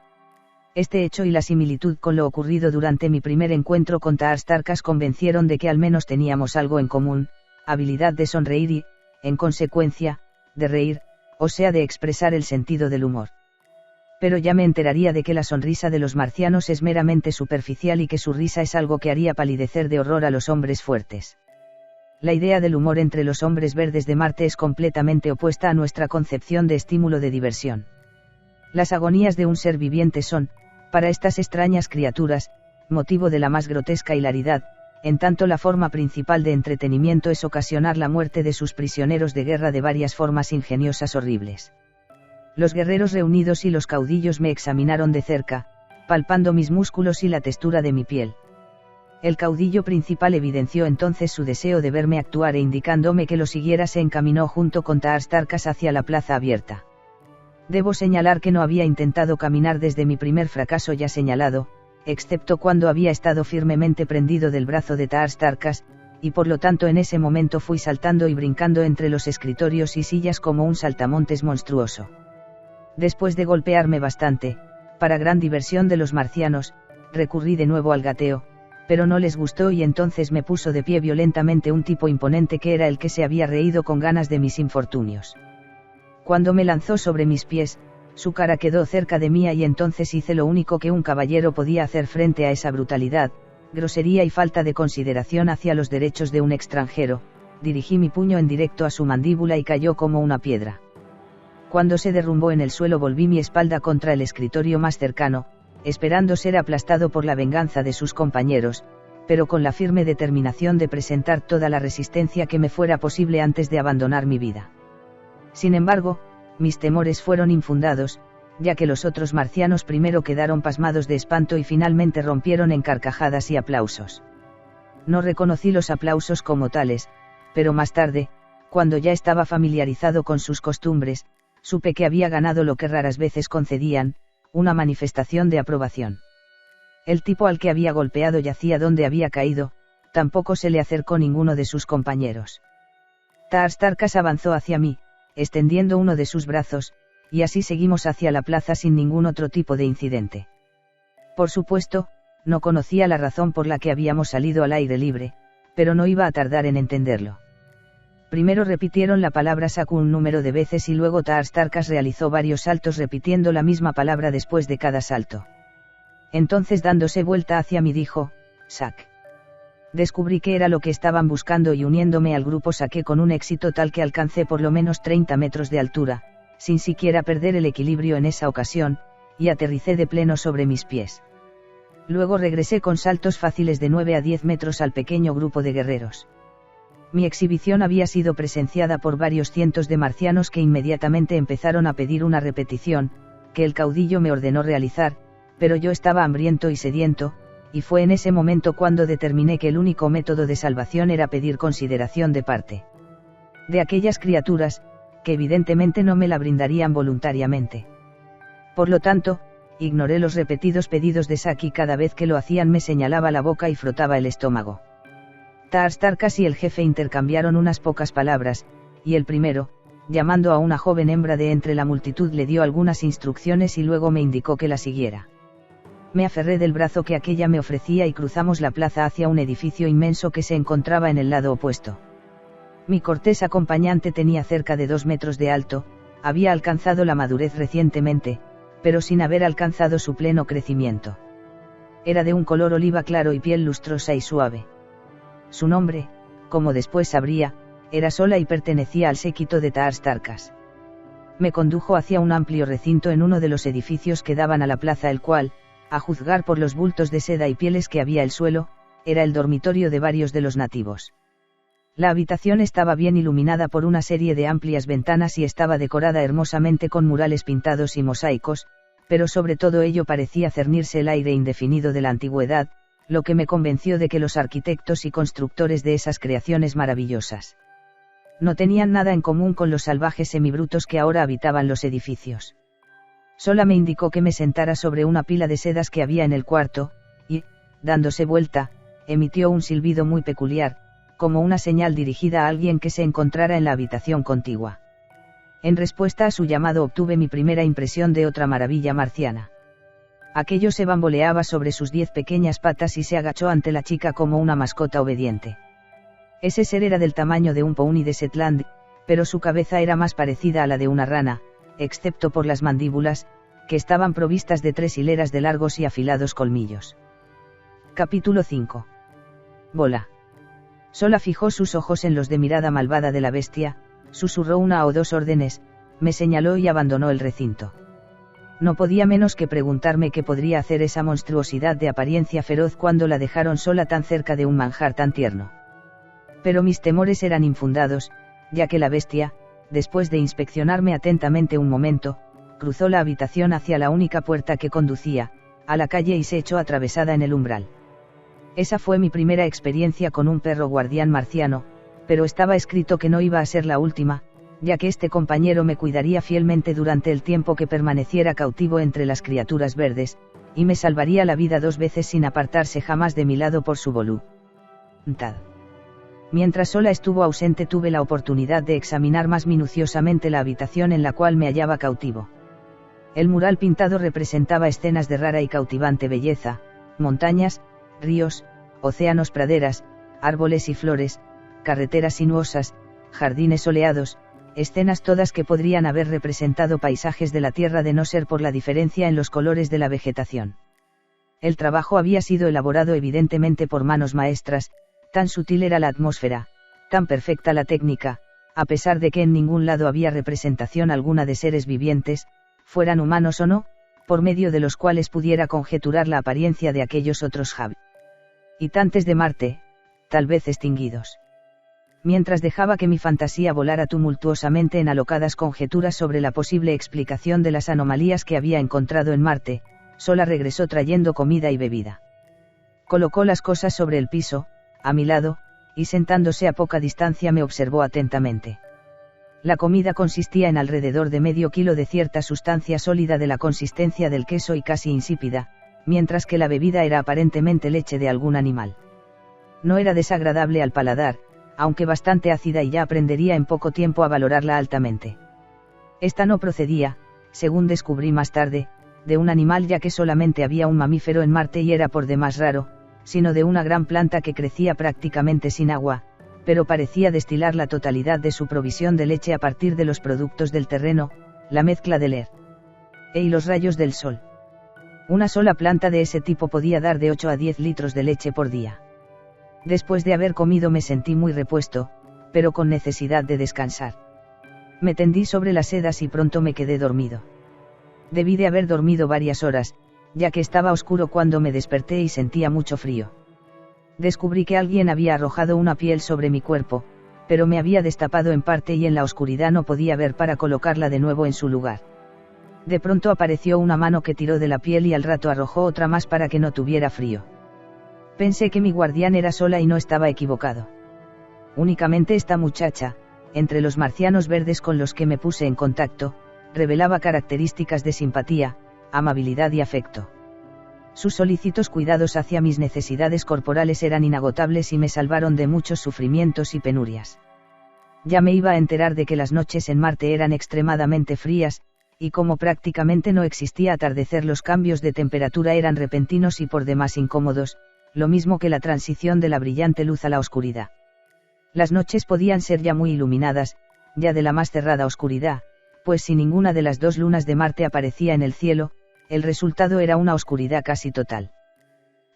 Este hecho y la similitud con lo ocurrido durante mi primer encuentro con Taars Tarkas convencieron de que al menos teníamos algo en común, habilidad de sonreír y, en consecuencia, de reír, o sea de expresar el sentido del humor. Pero ya me enteraría de que la sonrisa de los marcianos es meramente superficial y que su risa es algo que haría palidecer de horror a los hombres fuertes. La idea del humor entre los hombres verdes de Marte es completamente opuesta a nuestra concepción de estímulo de diversión. Las agonías de un ser viviente son, para estas extrañas criaturas, motivo de la más grotesca hilaridad, en tanto la forma principal de entretenimiento es ocasionar la muerte de sus prisioneros de guerra de varias formas ingeniosas horribles. Los guerreros reunidos y los caudillos me examinaron de cerca, palpando mis músculos y la textura de mi piel. El caudillo principal evidenció entonces su deseo de verme actuar e indicándome que lo siguiera se encaminó junto con Taars Tarkas hacia la plaza abierta. Debo señalar que no había intentado caminar desde mi primer fracaso ya señalado, excepto cuando había estado firmemente prendido del brazo de Taars Tarkas, y por lo tanto en ese momento fui saltando y brincando entre los escritorios y sillas como un saltamontes monstruoso. Después de golpearme bastante, para gran diversión de los marcianos, recurrí de nuevo al gateo, pero no les gustó y entonces me puso de pie violentamente un tipo imponente que era el que se había reído con ganas de mis infortunios. Cuando me lanzó sobre mis pies, su cara quedó cerca de mía y entonces hice lo único que un caballero podía hacer frente a esa brutalidad, grosería y falta de consideración hacia los derechos de un extranjero, dirigí mi puño en directo a su mandíbula y cayó como una piedra. Cuando se derrumbó en el suelo volví mi espalda contra el escritorio más cercano, esperando ser aplastado por la venganza de sus compañeros, pero con la firme determinación de presentar toda la resistencia que me fuera posible antes de abandonar mi vida. Sin embargo, mis temores fueron infundados, ya que los otros marcianos primero quedaron pasmados de espanto y finalmente rompieron en carcajadas y aplausos. No reconocí los aplausos como tales, pero más tarde, cuando ya estaba familiarizado con sus costumbres, supe que había ganado lo que raras veces concedían, una manifestación de aprobación. El tipo al que había golpeado yacía donde había caído, tampoco se le acercó ninguno de sus compañeros. Taars Tarkas avanzó hacia mí, extendiendo uno de sus brazos, y así seguimos hacia la plaza sin ningún otro tipo de incidente. Por supuesto, no conocía la razón por la que habíamos salido al aire libre, pero no iba a tardar en entenderlo. Primero repitieron la palabra Saku un número de veces y luego Taars Tarkas realizó varios saltos repitiendo la misma palabra después de cada salto. Entonces dándose vuelta hacia mí dijo, «Sac». Descubrí que era lo que estaban buscando y uniéndome al grupo saqué con un éxito tal que alcancé por lo menos 30 metros de altura, sin siquiera perder el equilibrio en esa ocasión, y aterricé de pleno sobre mis pies. Luego regresé con saltos fáciles de 9 a 10 metros al pequeño grupo de guerreros. Mi exhibición había sido presenciada por varios cientos de marcianos que inmediatamente empezaron a pedir una repetición, que el caudillo me ordenó realizar, pero yo estaba hambriento y sediento, y fue en ese momento cuando determiné que el único método de salvación era pedir consideración de parte de aquellas criaturas, que evidentemente no me la brindarían voluntariamente. Por lo tanto, ignoré los repetidos pedidos de Sac y cada vez que lo hacían me señalaba la boca y frotaba el estómago. Tars Tarkas y el jefe intercambiaron unas pocas palabras, y el primero, llamando a una joven hembra de entre la multitud, le dio algunas instrucciones y luego me indicó que la siguiera. Me aferré del brazo que aquella me ofrecía y cruzamos la plaza hacia un edificio inmenso que se encontraba en el lado opuesto. Mi cortés acompañante tenía cerca de 2 metros de alto, había alcanzado la madurez recientemente, pero sin haber alcanzado su pleno crecimiento. Era de un color oliva claro y piel lustrosa y suave. Su nombre, como después sabría, era Sola y pertenecía al séquito de Tars Tarkas. Me condujo hacia un amplio recinto en uno de los edificios que daban a la plaza, el cual, a juzgar por los bultos de seda y pieles que había el suelo, era el dormitorio de varios de los nativos. La habitación estaba bien iluminada por una serie de amplias ventanas y estaba decorada hermosamente con murales pintados y mosaicos, pero sobre todo ello parecía cernirse el aire indefinido de la antigüedad, lo que me convenció de que los arquitectos y constructores de esas creaciones maravillosas no tenían nada en común con los salvajes semibrutos que ahora habitaban los edificios. Sola me indicó que me sentara sobre una pila de sedas que había en el cuarto, y, dándose vuelta, emitió un silbido muy peculiar, como una señal dirigida a alguien que se encontrara en la habitación contigua. En respuesta a su llamado obtuve mi primera impresión de otra maravilla marciana. Aquello se bamboleaba sobre sus 10 pequeñas patas y se agachó ante la chica como una mascota obediente. Ese ser era del tamaño de un pony de Shetland, pero su cabeza era más parecida a la de una rana, excepto por las mandíbulas, que estaban provistas de 3 hileras de largos y afilados colmillos. Capítulo 5. Bola. Sola fijó sus ojos en los de mirada malvada de la bestia, susurró 1 o 2 órdenes, me señaló y abandonó el recinto. No podía menos que preguntarme qué podría hacer esa monstruosidad de apariencia feroz cuando la dejaron sola tan cerca de un manjar tan tierno. Pero mis temores eran infundados, ya que la bestia, después de inspeccionarme atentamente un momento, cruzó la habitación hacia la única puerta que conducía a la calle y se echó atravesada en el umbral. Esa fue mi primera experiencia con un perro guardián marciano, pero estaba escrito que no iba a ser la última, ya que este compañero me cuidaría fielmente durante el tiempo que permaneciera cautivo entre las criaturas verdes, y me salvaría la vida 2 veces sin apartarse jamás de mi lado por su voluntad. Mientras Sola estuvo ausente tuve la oportunidad de examinar más minuciosamente la habitación en la cual me hallaba cautivo. El mural pintado representaba escenas de rara y cautivante belleza, montañas, ríos, océanos, praderas, árboles y flores, carreteras sinuosas, jardines soleados, escenas todas que podrían haber representado paisajes de la tierra de no ser por la diferencia en los colores de la vegetación. El trabajo había sido elaborado evidentemente por manos maestras, tan sutil era la atmósfera, tan perfecta la técnica, a pesar de que en ningún lado había representación alguna de seres vivientes, fueran humanos o no, por medio de los cuales pudiera conjeturar la apariencia de aquellos otros habitantes de Marte, tal vez extinguidos. Mientras dejaba que mi fantasía volara tumultuosamente en alocadas conjeturas sobre la posible explicación de las anomalías que había encontrado en Marte, Sola regresó trayendo comida y bebida. Colocó las cosas sobre el piso, a mi lado, y sentándose a poca distancia me observó atentamente. La comida consistía en alrededor de medio kilo de cierta sustancia sólida de la consistencia del queso y casi insípida, mientras que la bebida era aparentemente leche de algún animal. No era desagradable al paladar, aunque bastante ácida y ya aprendería en poco tiempo a valorarla altamente. Esta no procedía, según descubrí más tarde, de un animal ya que solamente había un mamífero en Marte y era por demás raro, sino de una gran planta que crecía prácticamente sin agua, pero parecía destilar la totalidad de su provisión de leche a partir de los productos del terreno, la mezcla del aire y los rayos del sol. Una sola planta de ese tipo podía dar de 8 a 10 litros de leche por día. Después de haber comido me sentí muy repuesto, pero con necesidad de descansar. Me tendí sobre las sedas y pronto me quedé dormido. Debí de haber dormido varias horas, ya que estaba oscuro cuando me desperté y sentía mucho frío. Descubrí que alguien había arrojado una piel sobre mi cuerpo, pero me había destapado en parte y en la oscuridad no podía ver para colocarla de nuevo en su lugar. De pronto apareció una mano que tiró de la piel y al rato arrojó otra más para que no tuviera frío. Pensé que mi guardián era sola y no estaba equivocado. Únicamente esta muchacha, entre los marcianos verdes con los que me puse en contacto, revelaba características de simpatía, amabilidad y afecto. Sus solícitos cuidados hacia mis necesidades corporales eran inagotables y me salvaron de muchos sufrimientos y penurias. Ya me iba a enterar de que las noches en Marte eran extremadamente frías, y como prácticamente no existía atardecer, los cambios de temperatura eran repentinos y por demás incómodos, lo mismo que la transición de la brillante luz a la oscuridad. Las noches podían ser ya muy iluminadas, ya de la más cerrada oscuridad, pues si ninguna de las dos lunas de Marte aparecía en el cielo, el resultado era una oscuridad casi total.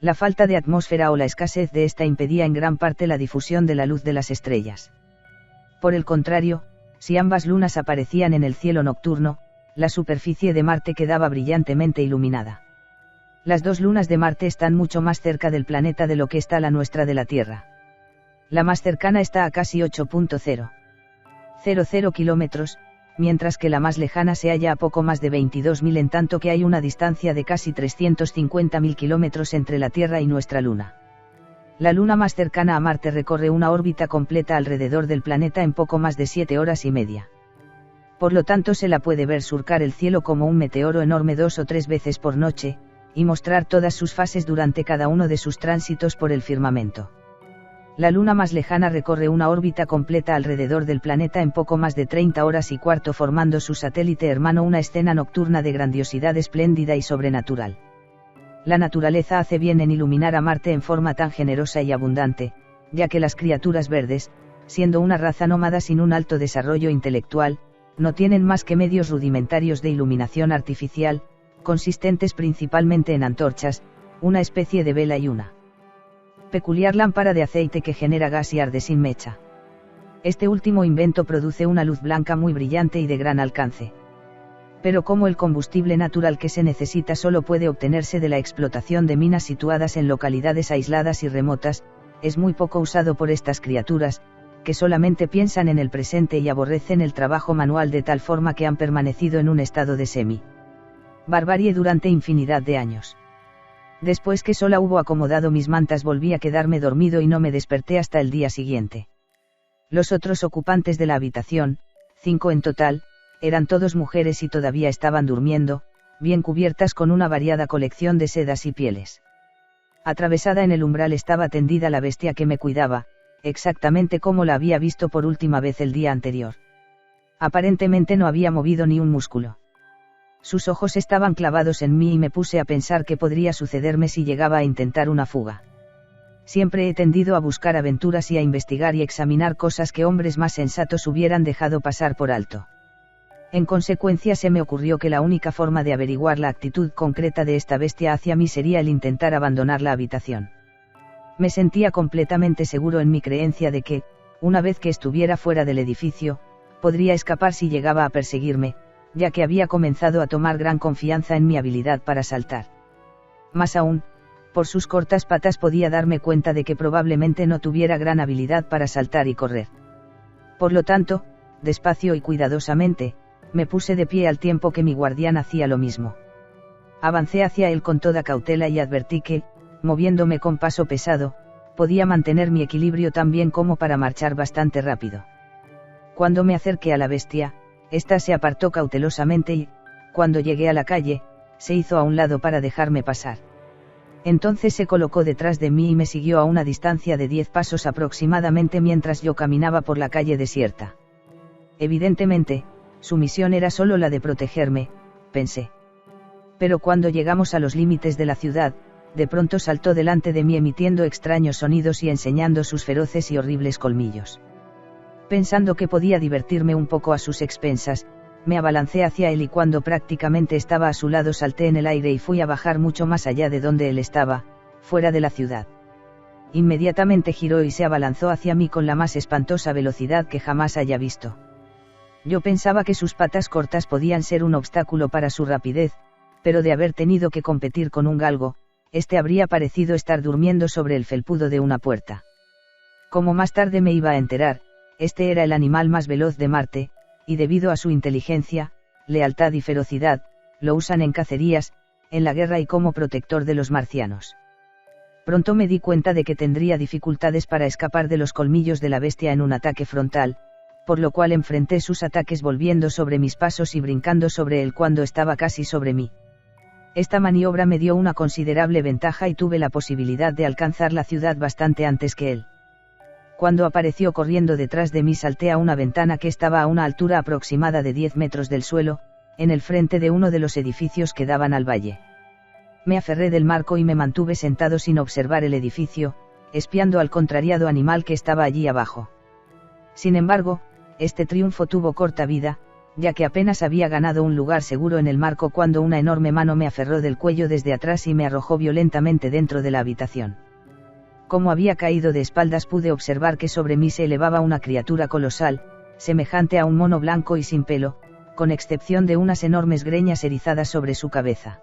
La falta de atmósfera o la escasez de esta impedía en gran parte la difusión de la luz de las estrellas. Por el contrario, si ambas lunas aparecían en el cielo nocturno, la superficie de Marte quedaba brillantemente iluminada. Las dos lunas de Marte están mucho más cerca del planeta de lo que está la nuestra de la Tierra. La más cercana está a casi 8.000 kilómetros, mientras que la más lejana se halla a poco más de 22.000, en tanto que hay una distancia de casi 350.000 kilómetros entre la Tierra y nuestra Luna. La Luna más cercana a Marte recorre una órbita completa alrededor del planeta en poco más de 7 horas y media. Por lo tanto se la puede ver surcar el cielo como un meteoro enorme 2 o 3 veces por noche, y mostrar todas sus fases durante cada uno de sus tránsitos por el firmamento. La Luna más lejana recorre una órbita completa alrededor del planeta en poco más de 30 horas y cuarto, formando su satélite hermano una escena nocturna de grandiosidad espléndida y sobrenatural. La naturaleza hace bien en iluminar a Marte en forma tan generosa y abundante, ya que las criaturas verdes, siendo una raza nómada sin un alto desarrollo intelectual, no tienen más que medios rudimentarios de iluminación artificial, consistentes principalmente en antorchas, una especie de vela y una peculiar lámpara de aceite que genera gas y arde sin mecha. Este último invento produce una luz blanca muy brillante y de gran alcance. Pero como el combustible natural que se necesita solo puede obtenerse de la explotación de minas situadas en localidades aisladas y remotas, es muy poco usado por estas criaturas, que solamente piensan en el presente y aborrecen el trabajo manual de tal forma que han permanecido en un estado de barbarie durante infinidad de años. Después que sola hubo acomodado mis mantas volví a quedarme dormido y no me desperté hasta el día siguiente. Los otros ocupantes de la habitación, 5 en total, eran todos mujeres y todavía estaban durmiendo, bien cubiertas con una variada colección de sedas y pieles. Atravesada en el umbral estaba tendida la bestia que me cuidaba, exactamente como la había visto por última vez el día anterior. Aparentemente no había movido ni un músculo. Sus ojos estaban clavados en mí y me puse a pensar qué podría sucederme si llegaba a intentar una fuga. Siempre he tendido a buscar aventuras y a investigar y examinar cosas que hombres más sensatos hubieran dejado pasar por alto. En consecuencia se me ocurrió que la única forma de averiguar la actitud concreta de esta bestia hacia mí sería el intentar abandonar la habitación. Me sentía completamente seguro en mi creencia de que, una vez que estuviera fuera del edificio, podría escapar si llegaba a perseguirme, ya que había comenzado a tomar gran confianza en mi habilidad para saltar. Más aún, por sus cortas patas podía darme cuenta de que probablemente no tuviera gran habilidad para saltar y correr. Por lo tanto, despacio y cuidadosamente, me puse de pie al tiempo que mi guardián hacía lo mismo. Avancé hacia él con toda cautela y advertí que, moviéndome con paso pesado, podía mantener mi equilibrio tan bien como para marchar bastante rápido. Cuando me acerqué a la bestia, ésta se apartó cautelosamente y, cuando llegué a la calle, se hizo a un lado para dejarme pasar. Entonces se colocó detrás de mí y me siguió a una distancia de 10 pasos aproximadamente mientras yo caminaba por la calle desierta. Evidentemente, su misión era solo la de protegerme, pensé. Pero cuando llegamos a los límites de la ciudad, de pronto saltó delante de mí emitiendo extraños sonidos y enseñando sus feroces y horribles colmillos. Pensando que podía divertirme un poco a sus expensas, Me abalancé hacia él y cuando prácticamente estaba a su lado salté en el aire y fui a bajar mucho más allá de donde él estaba, fuera de la ciudad. Inmediatamente giró y se abalanzó hacia mí con la más espantosa velocidad que jamás haya visto. Yo pensaba que sus patas cortas podían ser un obstáculo para su rapidez, pero de haber tenido que competir con un galgo, este habría parecido estar durmiendo sobre el felpudo de una puerta. Como más tarde me iba a enterar, este era el animal más veloz de Marte, y debido a su inteligencia, lealtad y ferocidad, lo usan en cacerías, en la guerra y como protector de los marcianos. Pronto me di cuenta de que tendría dificultades para escapar de los colmillos de la bestia en un ataque frontal, por lo cual enfrenté sus ataques volviendo sobre mis pasos y brincando sobre él cuando estaba casi sobre mí. Esta maniobra me dio una considerable ventaja y tuve la posibilidad de alcanzar la ciudad bastante antes que él. Cuando apareció corriendo detrás de mí salté a una ventana que estaba a una altura aproximada de 10 metros del suelo, en el frente de uno de los edificios que daban al valle. Me aferré del marco y me mantuve sentado sin observar el edificio, espiando al contrariado animal que estaba allí abajo. Sin embargo, este triunfo tuvo corta vida, ya que apenas había ganado un lugar seguro en el marco cuando una enorme mano me aferró del cuello desde atrás y me arrojó violentamente dentro de la habitación. Como había caído de espaldas pude observar que sobre mí se elevaba una criatura colosal, semejante a un mono blanco y sin pelo, con excepción de unas enormes greñas erizadas sobre su cabeza.